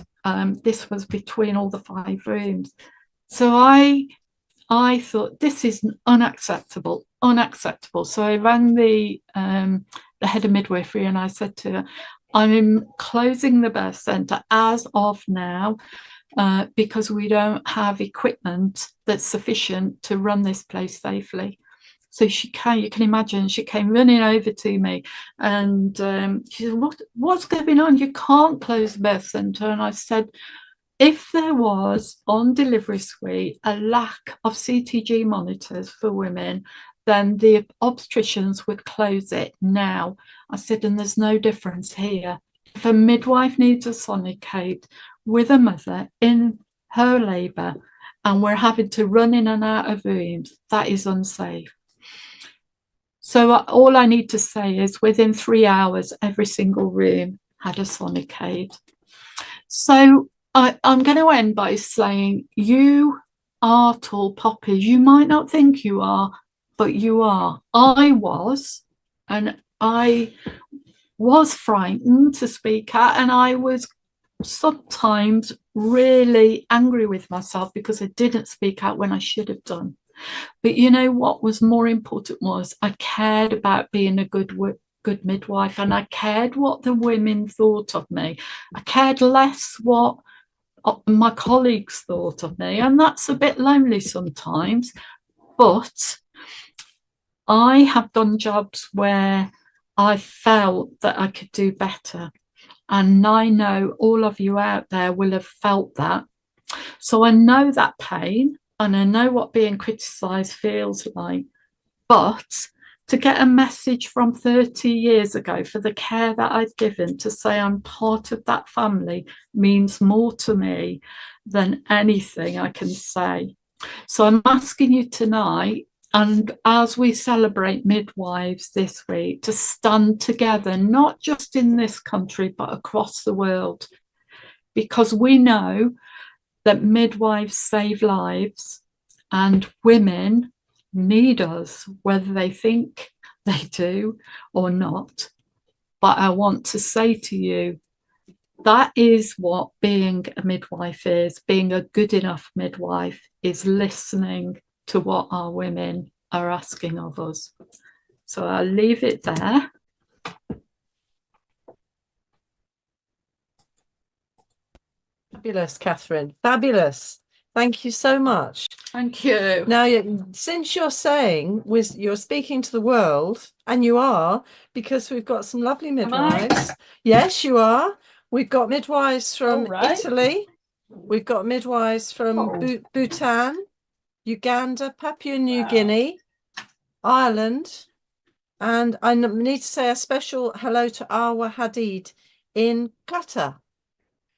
This was between all the 5 rooms. So I thought, this is unacceptable. unacceptable. So I rang the head of midwifery and I said to her, I'm closing the birth centre as of now because we don't have equipment that's sufficient to run this place safely. So you can imagine, she came running over to me and she said, what's going on? You can't close the birth centre. And I said, if there was on delivery suite a lack of CTG monitors for women, then the obstetricians would close it now. I said, and there's no difference here. If a midwife needs a sonicate with a mother in her labour and we're having to run in and out of rooms, that is unsafe. So all I need to say is within 3 hours, every single room had a sonicate. So I'm going to end by saying you are tall poppies. You might not think you are, but you are. I was, and I was frightened to speak out, and I was sometimes really angry with myself because I didn't speak out when I should have done. But you know what was more important was I cared about being a good midwife, and I cared what the women thought of me. I cared less what my colleagues thought of me, and that's a bit lonely sometimes. But I have done jobs where I felt that I could do better, and I know all of you out there will have felt that. So I know that pain, and I know what being criticised feels like. But to get a message from 30 years ago for the care that I've given, to say I'm part of that family, means more to me than anything I can say. So I'm asking you tonight, and as we celebrate midwives this week, to stand together, not just in this country, but across the world, because we know that midwives save lives and women need us, whether they think they do or not. But I want to say to you, that is what being a midwife is. Being a good enough midwife is listening to what our women are asking of us. So I'll leave it there. Fabulous, Kathryn. Fabulous. Thank you so much. Thank you. Now, since you're saying you're speaking to the world, and you are, because we've got some lovely midwives. Yes, you are. We've got midwives from Italy. We've got midwives from Bhutan, Uganda, Papua New Guinea, Ireland. And I need to say a special hello to Arwa Hadid in Qatar.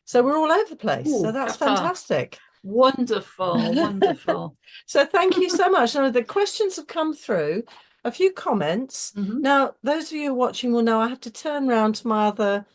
So we're all over the place. Ooh, so that's Qatar. Fantastic. Wonderful, wonderful. So thank you so much. Now, the questions have come through, a few comments. Now, those of you watching will know I have to turn around to my other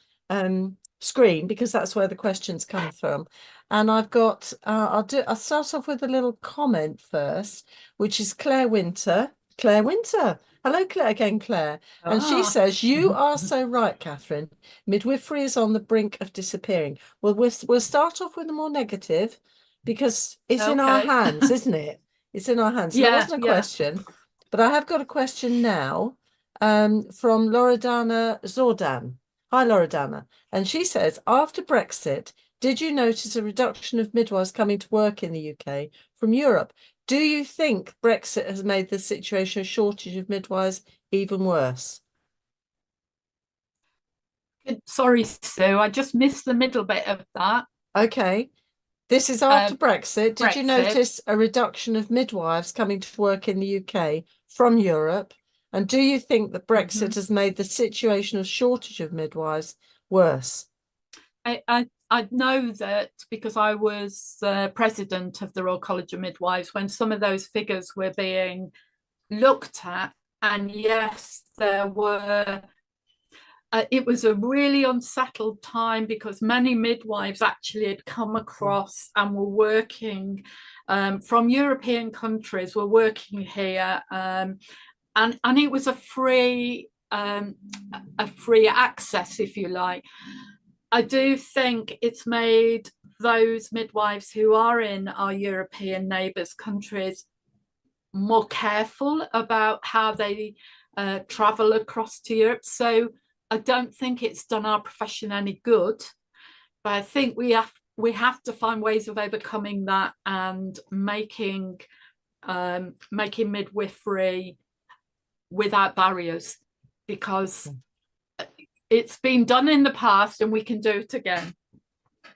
screen because that's where the questions come from. And I've got, I'll start off with a little comment first, which is Claire Winter. Claire Winter. Hello, Claire, again, Claire. And she says, you are so right, Kathryn. Midwifery is on the brink of disappearing. Well, we'll start off with the more negative because it's in our hands, isn't it? It's in our hands. So that wasn't a question, but I have got a question now from Loredana Zordan. Hi, Loredana. And she says, after Brexit, did you notice a reduction of midwives coming to work in the UK from Europe? Do you think Brexit has made the situation of shortage of midwives even worse? Sorry, Sue, I just missed the middle bit of that. Okay. This is after Brexit. Did you notice a reduction of midwives coming to work in the UK from Europe? And do you think that Brexit has made the situation of shortage of midwives worse? I know that because I was president of the Royal College of Midwives when some of those figures were being looked at. And yes, there were, it was a really unsettled time because many midwives actually had come across and were working from European countries, were working here. And it was a free access, if you like. I do think it's made those midwives who are in our European neighbours' countries more careful about how they travel across to Europe. So I don't think it's done our profession any good, but I think we have to find ways of overcoming that and making midwifery without barriers, because it's been done in the past and we can do it again.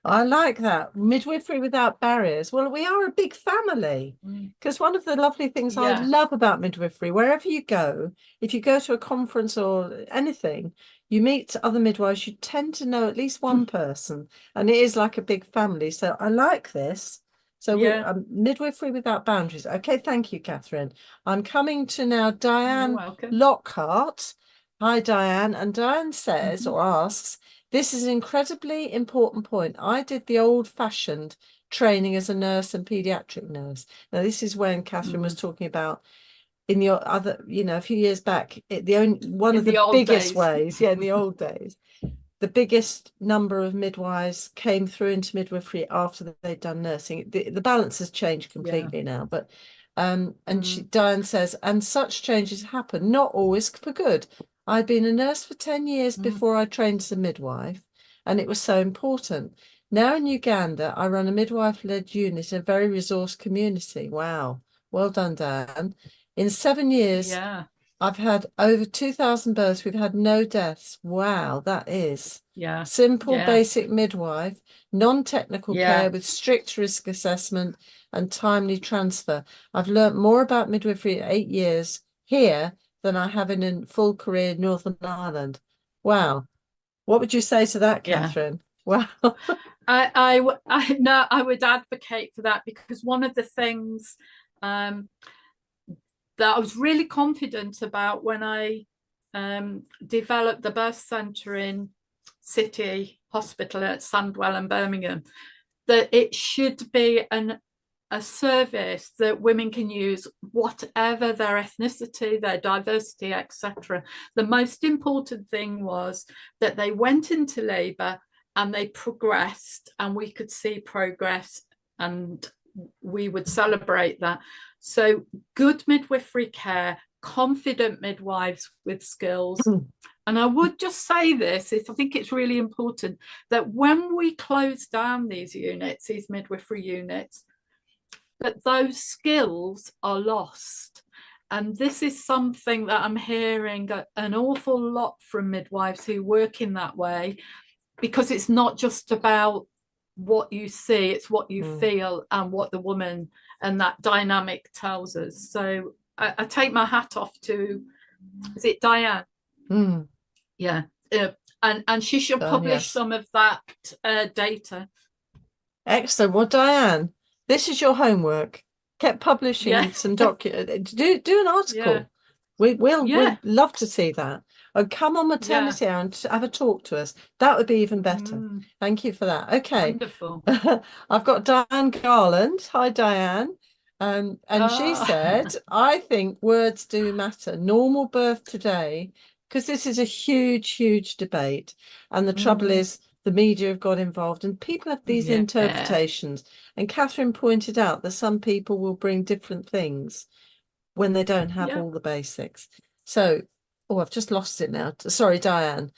I like that. Midwifery without barriers. Well, we are a big family, because one of the lovely things I love about midwifery, wherever you go, if you go to a conference or anything, you meet other midwives, you tend to know at least one person, and it is like a big family. So I like this. So we're midwifery without boundaries. Okay, thank you, Kathryn. I'm coming to now Diane Lockhart. Hi, Diane. And Diane says or asks, this is an incredibly important point. I did the old-fashioned training as a nurse and paediatric nurse. Now, this is when Kathryn was talking about in the other, a few years back, one of the biggest ways, in the old days, the biggest number of midwives came through into midwifery after they'd done nursing. The balance has changed completely now, but Diane says, and such changes happen, not always for good. I'd been a nurse for 10 years before I trained as a midwife, and it was so important. Now in Uganda, I run a midwife-led unit in a very resourced community. Wow. Well done, Dan. In 7 years, I've had over 2,000 births. We've had no deaths. Wow, that is simple, basic midwife, non-technical care with strict risk assessment and timely transfer. I've learnt more about midwifery at 8 years here than I have in a full career in Northern Ireland. Wow. What would you say to that, Kathryn? Wow. I would advocate for that, because one of the things that I was really confident about when I developed the birth centre in City Hospital at Sandwell and Birmingham, that it should be a service that women can use, whatever their ethnicity, their diversity, etc. The most important thing was that they went into labour and they progressed, and we could see progress, and we would celebrate that. So good midwifery care, confident midwives with skills. And I would just say this, I think it's really important that when we close down these units, these midwifery units, that those skills are lost. And this is something that I'm hearing an awful lot from midwives who work in that way, because it's not just about what you see, it's what you feel and what the woman and that dynamic tells us. So I take my hat off to, is it Diane? Yeah. And she should publish some of that data. Excellent. Well, Diane, this is your homework. Kept publishing some documents. Do an article. We'd love to see that. And come on Maternity Hour and have a talk to us. That would be even better. Thank you for that. Okay. Wonderful. I've got Diane Garland. Hi, Diane. And she said, I think words do matter. Normal birth today, because this is a huge, huge debate. And the trouble is, the media have got involved and people have these interpretations. And Kathryn pointed out that some people will bring different things when they don't have all the basics. So, I've just lost it now. Sorry, Diane.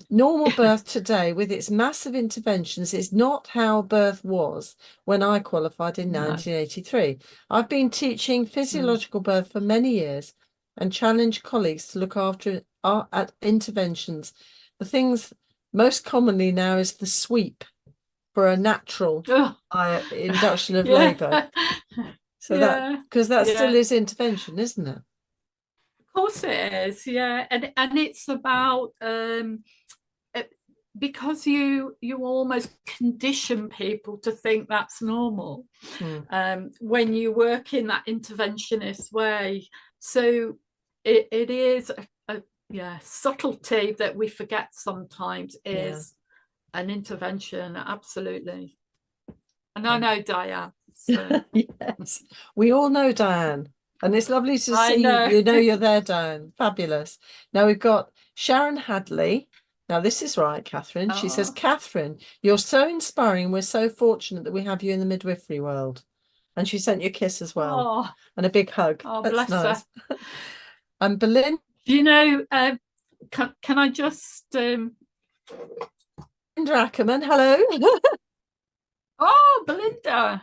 Normal birth today with its massive interventions is not how birth was when I qualified in 1983. I've been teaching physiological birth for many years and challenge colleagues to look after at interventions. The things most commonly now is the sweep for a natural induction of labour. So that, because that still is intervention, isn't it? Of course it is, and it's about because you almost condition people to think that's normal when you work in that interventionist way. So it is a subtlety that we forget sometimes is an intervention, absolutely. And I know Diane. So. Yes, we all know Diane. And it's lovely to see you. You're there, Diane. Fabulous. Now we've got Sharon Hadley. Now this is right, Kathryn. She says, Kathryn, you're so inspiring. We're so fortunate that we have you in the midwifery world. And she sent you a kiss as well, Oh, and a big hug. oh, That's bless nice. her. And Belinda Do you know, can I just Ackerman, hello. oh, Belinda.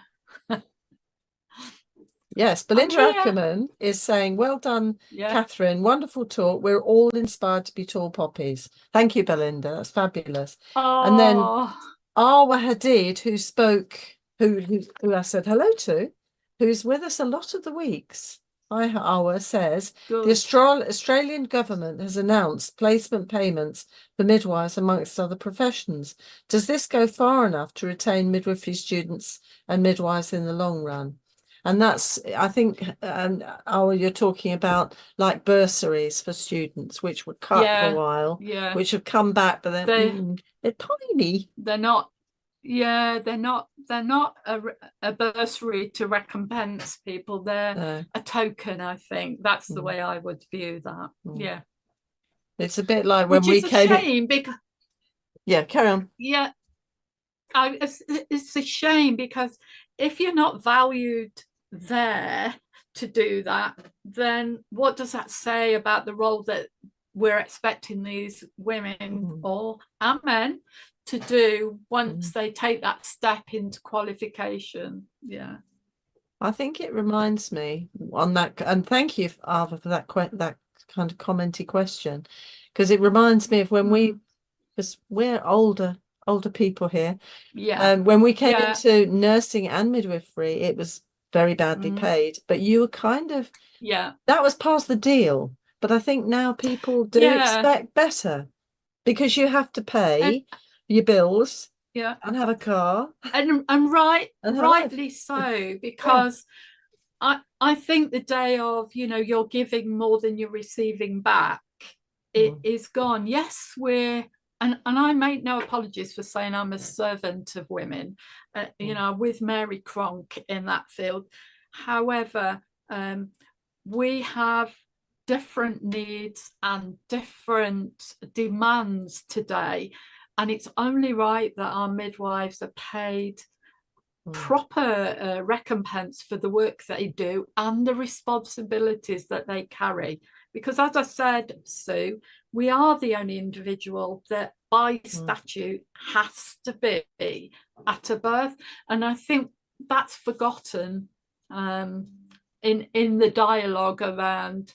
Yes, I'm Belinda here. Ackerman is saying, well done, Yeah. Kathryn. Wonderful talk. We're all inspired to be tall poppies. Thank you, Belinda. That's fabulous. And then Oh, Arwa Hadid, who spoke, who I said hello to, who's with us a lot of the weeks. Hi, Arwa, says the good. Australian government has announced placement payments for midwives amongst other professions. Does this go far enough to retain midwifery students and midwives in the long run? And that's, I think, you're talking about like bursaries for students, which were cut for a while, Yeah. which have come back, but they're tiny. They're not. Yeah, they're not a bursary to recompense people. They're a token, I think. That's the way I would view that. Yeah. It's a bit like when we came in. Shame because yeah, carry on. Yeah. It's a shame because if you're not valued there to do that, then what does that say about the role that we're expecting these women or and men to do once they take that step into qualification? Yeah, I think it reminds me on that, and thank you, Arva, for that kind of commenty question, because it reminds me of when because we're older people here. Yeah. When we came into nursing and midwifery, it was very badly paid, but you were kind of that was part of the deal. But I think now people do expect better because you have to pay your bills and have a car and rightly so, because I think the day of you're giving more than you're receiving back it is gone. Yes, we're and I make no apologies for saying I'm a servant of women, with Mary Cronk in that field. However, we have different needs and different demands today, and it's only right that our midwives are paid proper recompense for the work they do and the responsibilities that they carry. Because as I said, Sue, we are the only individual that by statute has to be at a birth. And I think that's forgotten in the dialogue around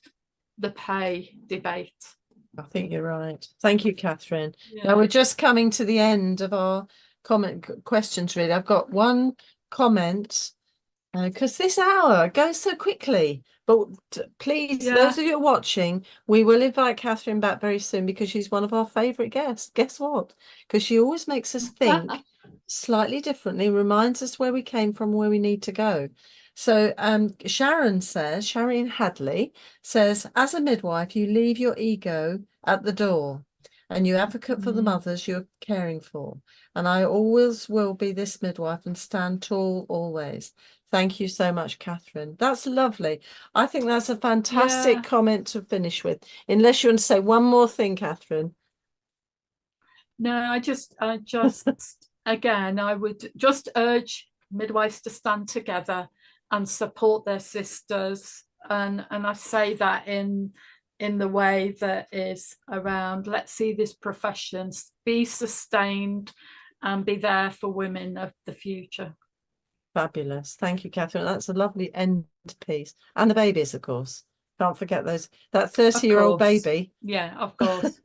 the pay debate. I think you're right. Thank you, Kathryn. Now we're just coming to the end of our questions, really. I've got one comment because this hour goes so quickly. But please, those of you watching, we will invite Kathryn back very soon because she's one of our favourite guests. Guess what? Because she always makes us think slightly differently, reminds us where we came from, where we need to go. So Sharon Hadley says, as a midwife, you leave your ego at the door and you advocate for the mothers you're caring for. And I always will be this midwife and stand tall always. Thank you so much, Kathryn. That's lovely. I think that's a fantastic comment to finish with. Unless you want to say one more thing, Kathryn. No, I just again, I would just urge midwives to stand together and support their sisters. And I say that in the way that is around, let's see this profession be sustained and be there for women of the future. Fabulous. Thank you, Kathryn. That's a lovely end piece. And the babies, of course. Can't forget those. That 30-year-old baby. Yeah, of course.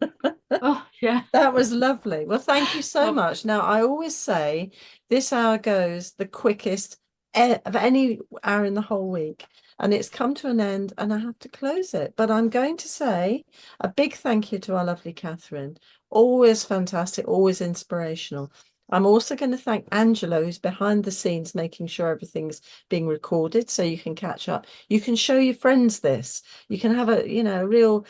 Oh, yeah. That was lovely. Well, thank you so much. Now, I always say this hour goes the quickest of any hour in the whole week. And it's come to an end and I have to close it. But I'm going to say a big thank you to our lovely Kathryn. Always fantastic, always inspirational. I'm also going to thank Angela, who's behind the scenes, making sure everything's being recorded so you can catch up. You can show your friends this. You can have a, real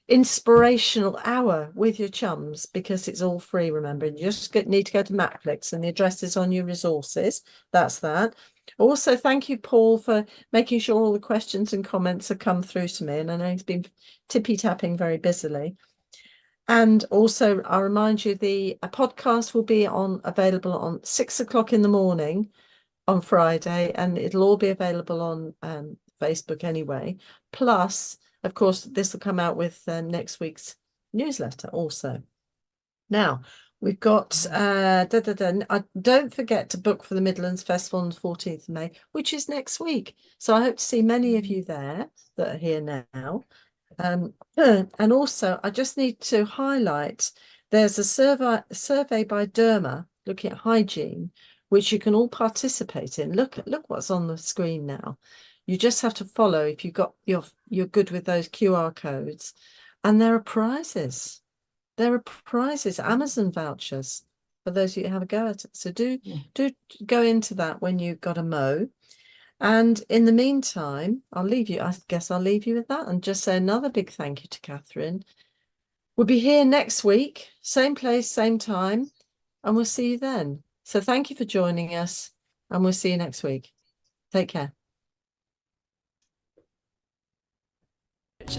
inspirational hour with your chums because it's all free, remember. You just need to go to Netflix and the address is on your resources. That's that. Also, thank you, Paul, for making sure all the questions and comments have come through to me. And I know he's been tippy-tapping very busily. And also, I'll remind you, the podcast will be available on 6 o'clock in the morning on Friday, and it'll all be available on Facebook anyway. Plus, of course, this will come out with next week's newsletter also. Now, we've got don't forget to book for the Midlands Festival on the 14th of May, which is next week. So I hope to see many of you there that are here now. And also, I just need to highlight there's a survey by Derma looking at hygiene, which you can all participate in. Look what's on the screen now. You just have to follow if you're good with those QR codes, and there are prizes. There are prizes, Amazon vouchers for those of you who have a go at it. So do go into that when you've got a mo. And in the meantime, I guess I'll leave you with that and just say another big thank you to Kathryn. We'll be here next week, same place, same time, and we'll see you then. So thank you for joining us, and we'll see you next week. Take care.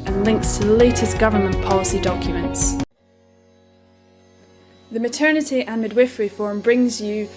And links to the latest government policy documents. The Maternity and Midwifery Forum brings you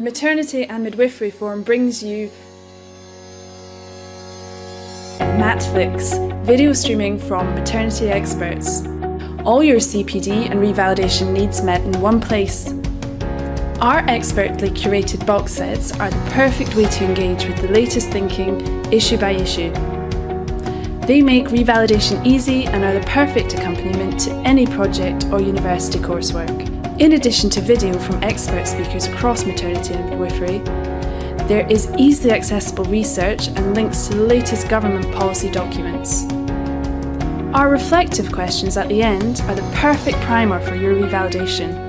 The Maternity and Midwifery Forum brings you Matflix, video streaming from maternity experts. All your CPD and revalidation needs met in one place. Our expertly curated box sets are the perfect way to engage with the latest thinking, issue by issue. They make revalidation easy and are the perfect accompaniment to any project or university coursework. In addition to video from expert speakers across maternity and midwifery, there is easily accessible research and links to the latest government policy documents. Our reflective questions at the end are the perfect primer for your revalidation.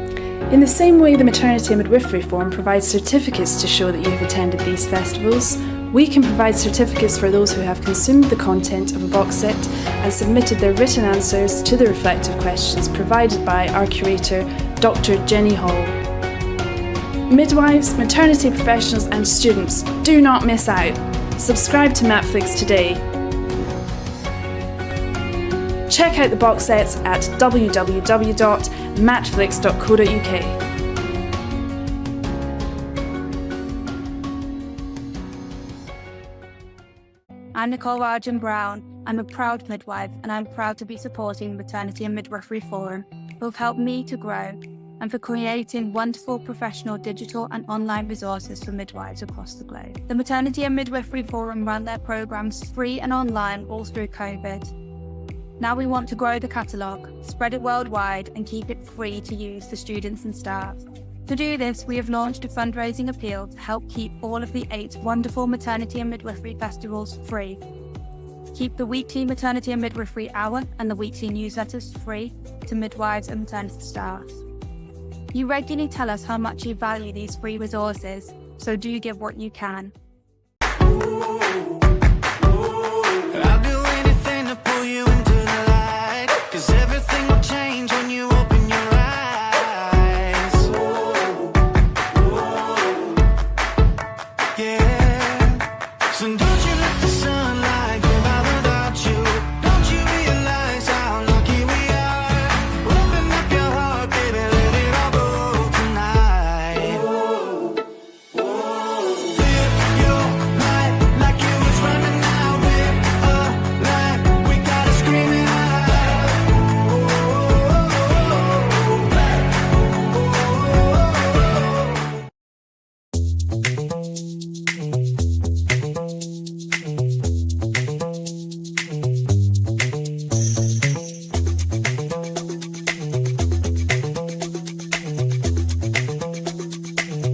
In the same way the Maternity and Midwifery Forum provides certificates to show that you have attended these festivals, we can provide certificates for those who have consumed the content of a box set and submitted their written answers to the reflective questions provided by our curator, Dr Jenny Hall. Midwives, maternity professionals and students, do not miss out. Subscribe to Matflix today. Check out the box sets at www.matflix.co.uk. I'm Nicole Arjun Brown. I'm a proud midwife and I'm proud to be supporting the Maternity and Midwifery Forum, who have helped me to grow, and for creating wonderful professional digital and online resources for midwives across the globe. The Maternity and Midwifery Forum ran their programs free and online all through COVID. Now we want to grow the catalogue, spread it worldwide and keep it free to use for students and staff. To do this, we have launched a fundraising appeal to help keep all of the 8 wonderful maternity and midwifery festivals free. Keep the weekly Maternity and Midwifery Hour and the weekly newsletters free to midwives and maternity staff. You regularly tell us how much you value these free resources, so do give what you can.